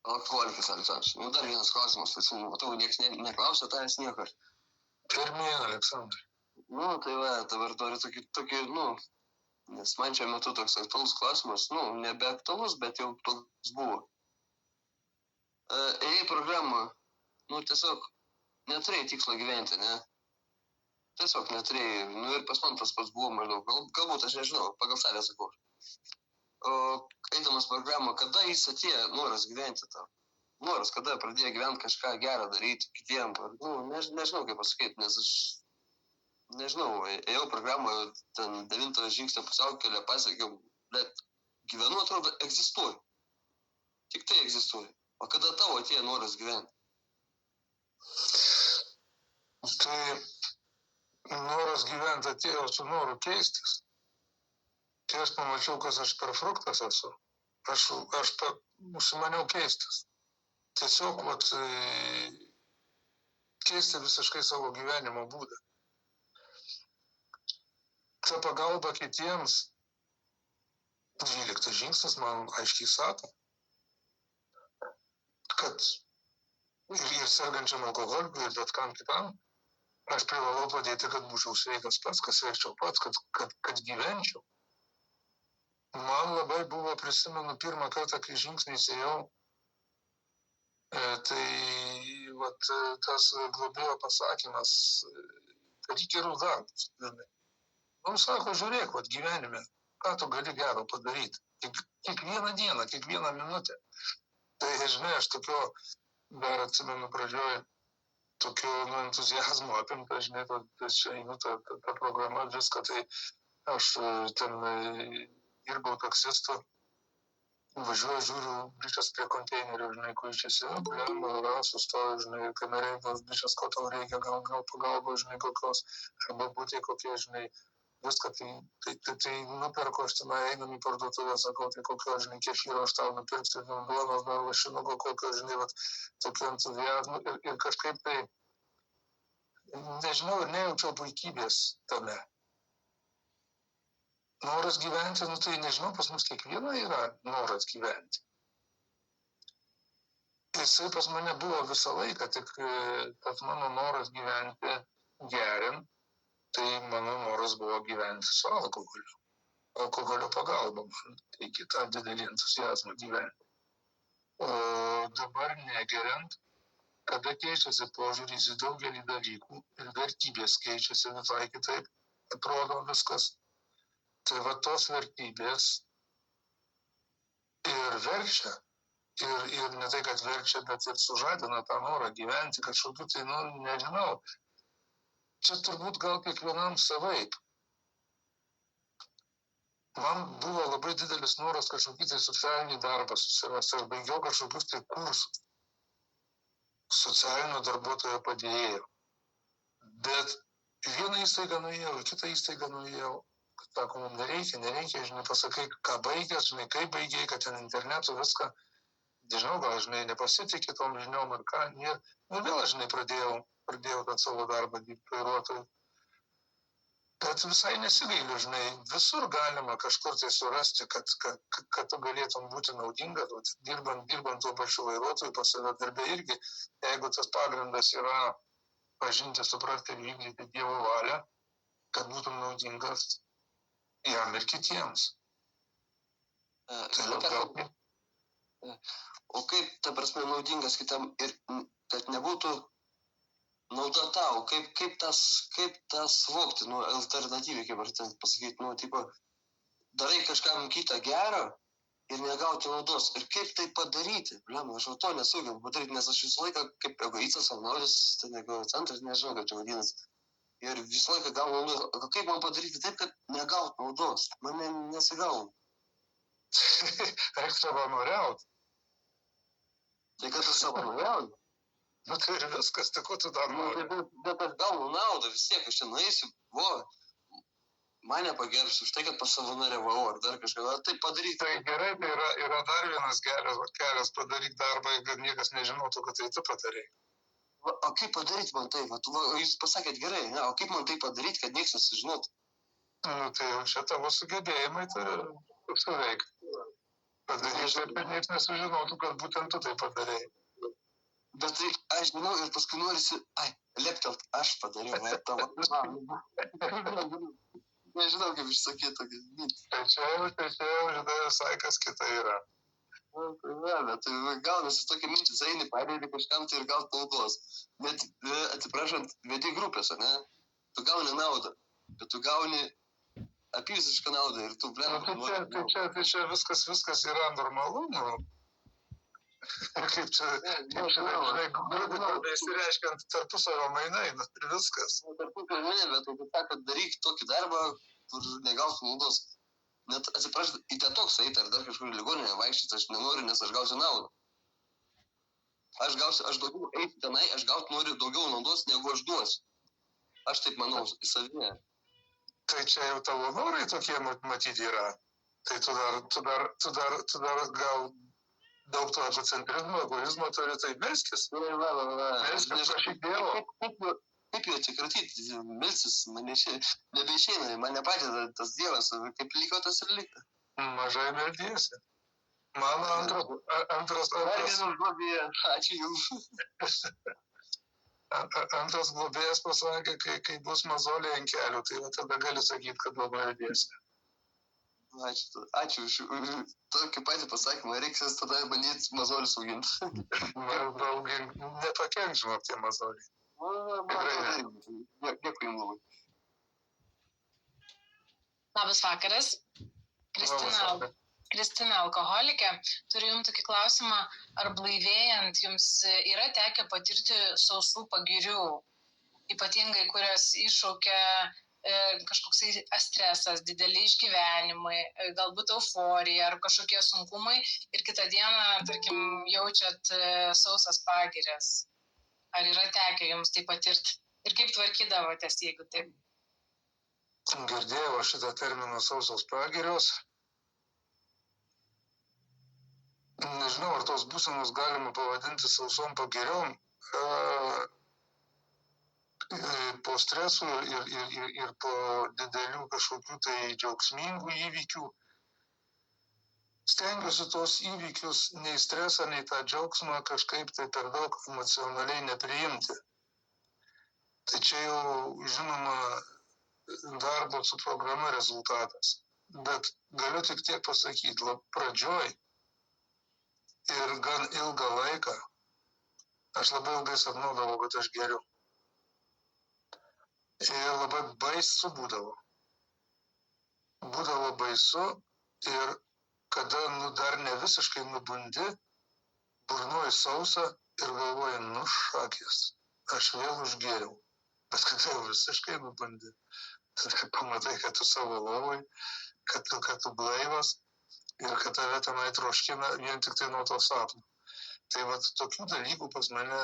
Alkoholikas, Aleksandras. Dar vienas klausimas, matau, niekas neklausė tavęs nieko. Pirmyn, Aleksandrai. Tai va, dabar turiu tokį, nes man čia metu toks aktualus klausimas, nebeaktualus, bet jau toks buvo. Ėjai programą, tiesiog neturėjai tikslo gyventi, ne? Tiesiog neturėjai, ir pas man tas pats buvo maždaug, galbūt aš nežinau, pagal save sakau. O eidamas programą, kada jis atėjo noras gyventi tau? noras, kada pradėjo gyventi kažką gerą daryti kitiem. Nu, nežinau, kaip pasakyti, nes aš, nežinau, ėjau programą, ten 9 žingsnio pusiaukelę pasiekiau, bet gyvenu, atrodo, egzistuoju. Tik tai egzistuoju. O kada tavo atėjo noras gyventi? Tai noras gyventi atėjo su noru keistis. Kai aš pamačiau, kas aš per fruktas esu, aš užsimaniau keistis. Tiesiog keisti visiškai savo gyvenimo būdą. Ta pagalba kitiems, 12 žingsnis man aiškiai sako, kad ir sergančiam alkoholiku, ir bet kam kitam, aš privalau padėti, kad būčiau sveikas pats, kad sveikčiau pats, kad gyvenčiau. Man labai buvo, prisimenu, pirmą kartą, kai žingsniais ėjau, tai tas globėjo pasakymas, daryk gerus darbus. Mums sako, žiūrėk, gyvenime, ką tu gali gero padaryti. Kiekvieną dieną, kiekvieną minutę. Tai, žinai, aš tokio, dar atsimenu pradžioj, tokio entuziazmo apimta, žinai, čia einu ta programa, viską, tai aš ten dirbau taksistu, važiuoju, žiūriu, bičias prie konteinerio, žinai, kuičiasi, sustoju, žinai, kamerėjimas, bičias, ko tau reikia, gal pagalba, žinai, kokios, arba būtai kokie, žinai, viską, tai nuperku, aš tenai einam į parduotuvę, sakau, tai kokio, žinai, kefyro aš tau nupirksiu, duonos, dar lašinuko, kokio, žinai, tokio entuziazmo ir kažkaip tai, nežinau, ir nejaučiau puikybės tame. Noras gyventi, tai nežinau, pas mus kiekviena yra noras gyventi. Jisai pas mane buvo visą laiką, tik tas mano noras gyventi geriant, tai mano noras buvo gyventi su alkoholiu. Alkoholio pagalba man teikia tą didelį entuziazmą gyventi. O dabar negeriant, kada keičiasi požiūris į daugelį dalykų ir vertybės keičiasi visai kitaip, atrodo viskas. Tai tos vertybės ir verčia, ir ne tai, kad verčia, bet ir sužadina tą norą gyventi kažkokiu, tai, nežinau. Čia turbūt gal kiekvienam savaip. Man buvo labai didelis noras kažkokį tai socialinį darbą susirasti. Aš baigiau kažkokius tai kursus. Socialinio darbuotojo padėjėjo. Bet vieną įstaigą nuėjau, kitą įstaigą nuėjau. Sako, man nereikia, žinai, pasakai, ką baigęs, žinai, kaip baigėjai, kad ten internetu viską, nežinau, gal, žinai, nepasitikė tom žiniom ar ką. Vėl, žinai, pradėjau tą savo darbą dirbti vairuotoju. Bet visai nesigailiu, žinai, visur galima kažkur tai surasti, kad tu galėtum būti naudinga, dirbant tuo pačiu vairuotoju, pas save darbę irgi, jeigu tas pagrindas yra pažinti, suprasti ir vykdyti Dievo valią, kad būtum naudingas jam ir kitiems. O kaip, ta prasme, naudingas kitam ir kad nebūtų nauda tau, kaip tas suvokti, alternatyviai, kaip ar ten pasakyti, tipo, darai kažkam kitą gerą ir negauti naudos. Ir kaip tai padaryti? Aš to nesugebu padaryti, nes aš visą laiką kaip egoistas, savanaudis, ten egocentras, nežinau, kaip čia vadinasi. Ir visą laiką gaunu naudos. Kaip man padaryti taip, kad negaut naudos? Man nesigauna. Reikia savanoriauti. Tai kad tu savanoriauti? Tai ir viskas, tai ko tu dar nori? Bet aš gaunu naudą vis tiek, aš čia nueisiu, mane pagerbs už tai, kad pasavanoriavau ar dar kažką, tai padaryti. Tai gerai, tai yra dar vienas kelias padaryti darbą, kad niekas nežinotų, kad tai tu padarei. O kaip padaryti man tai? Jūs pasakėt gerai, o kaip man tai padaryti, kad niekas nesužinotų? Tai jau čia tavo sugebėjimai turi suveikti. Padaryti, kad niekas nesužinotų, kad būtent tu tai padarei. Bet tai aš žinau ir paskui norisi, leptelt, aš padariau, tavo. Nežinau, kaip išsakyti tokį mintį. Tai čia jau, žinai, visai kas kita yra. Bet gaunasi tokia mintis, eini padėti kažkam tai ir gauti naudos. Bet atsiprašant, vedi grupės, ne? Tu gauni naudą, bet tu gauni apyvisišką naudą ir tu Tai čia viskas yra normalu, Ir kaip čia, žinai, grubiai išsireiškiant tarpusavio mainai, ir viskas. Tarpusavio mainai, bet tai sako, daryk tokį darbą, kur negausiu naudos. Net atsiprašau, į detoksą eiti ar dar kažkur į ligoninę vaikščioti aš nenoriu, nes aš gausiu naudą. Aš daugiau eiti tenai, aš gauti noriu daugiau naudos, negu aš duosiu. Aš taip manau, į savinę. Tai čia jau tavo norai tokie matyti yra. Tai tu dar gal daug to egocentrizmo, egoizmo turi, tai melskis. Melskis, prašyk Dievo. Kaip jau atsikratyti, melsis, man nebeišeina, man nepadeda tas Dievas, kaip liko tas ir liko. Mažai meldiesi. Mano antras ačiū jums. Antras globėjas pasakė, kai bus mazolė ant kelių, tai tada gali sakyti, kad labai meldiesi. Ačiū už tokį patį pasakymą, reikia tada bandyti mazolius auginti. Nepakenk, žinok, tie mazoliai. Dėkui jums labai. Labas vakaras. Kristina alkoholikė. Turiu jums tokį klausimą, ar blaivėjant jums yra tekę patirti sausų pagirių, ypatingai kurias iššaukia kažkoksai stresas, dideli išgyvenimai, galbūt euforija ar kažkokie sunkumai ir kitą dieną, tarkim, jaučiat sausas pagirias. Ar yra tekę jums tai patirti? Ir kaip tvarkydavotės, jeigu taip? Girdėjau šitą terminą sausos pagirios. Nežinau, ar tos būsenos galima pavadinti sausom pagiriom. Po stresų ir po didelių kažkokių tai džiaugsmingų įvykių. Stengiuosi tos įvykius nei stresą, nei tą džiaugsmą kažkaip tai per daug emocionaliai nepriimti. Tai čia jau, žinoma, darbo su programa rezultatas. Bet galiu tik tiek pasakyti, pradžioj ir gan ilgą laiką aš labai ilgai sapnuodavau, kad aš geriu. Ir labai baisu būdavo. Būdavo baisu ir kada dar ne visiškai nubundi, burnoji sausa ir galvoji, šakės, aš vėl užgėriau. Bet kada jau visiškai nubundi, tada pamatai, kad tu savo lovoj, kad tu blaivas ir kad tave tenai troškina vien tik tai nuo to sapno. Tai vat tokių dalykų pas mane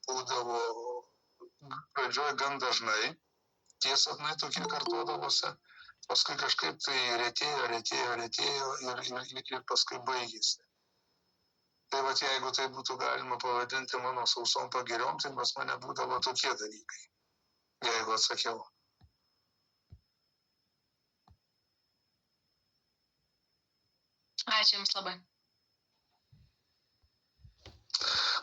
būdavo pradžioj gan dažnai, tie sapnai tokie kartodavosi, paskui kažkaip tai retėjo ir paskui baigėsi. Tai vat jeigu tai būtų galima pavadinti mano sausom pagiriom, tai pas mane būdavo tokie dalykai, jeigu atsakiau. Ačiū jums labai.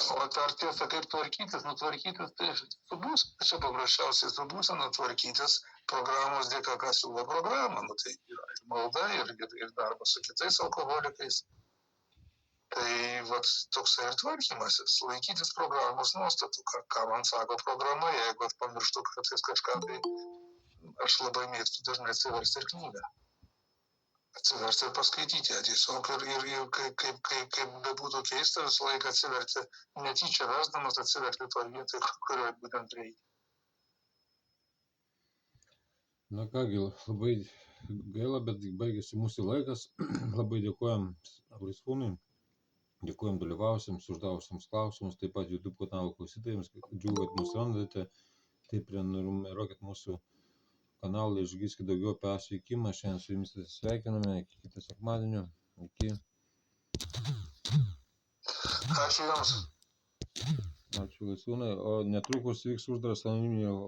O ar tiesa, kaip tvarkytis, nutvarkytis, tai subus, čia paprasčiausiai su būsena tvarkytis programos dėka, ką siūlo programa, tai yra ir malda, ir darbas su kitais alkoholikais. Tai vat toksai ir tvarkymasis, laikytis programos nuostatų, ką man sako programa, jeigu pamirštu kartais kažką, tai aš labai mėgstu dažnai atsiversti ir knygą. Atsiverti ir paskaityti ją tiesiog ir kaip bebūtų keista, visą laiką atsiverti, netyčia versdamas atsiverti to vietoj, kurioje būtent reikia. Na kągi, labai gaila, bet baigėsi mūsų laikas. Labai dėkojam Laisvūnui, dėkojam dalyvausiems, uždavusiems klausimus, taip pat YouTube kanalo klausytojams, džiugu, kad mus randate, taip prenumeruokit mūsų kanalą, išgirskite daugiau apie sveikimą. Šiandien su jumis sveikiname, iki kitą sekmadienio. Iki. Ačiū jums. Ačiū Laisvūnai, o netrukus vyks uždaras anoniminio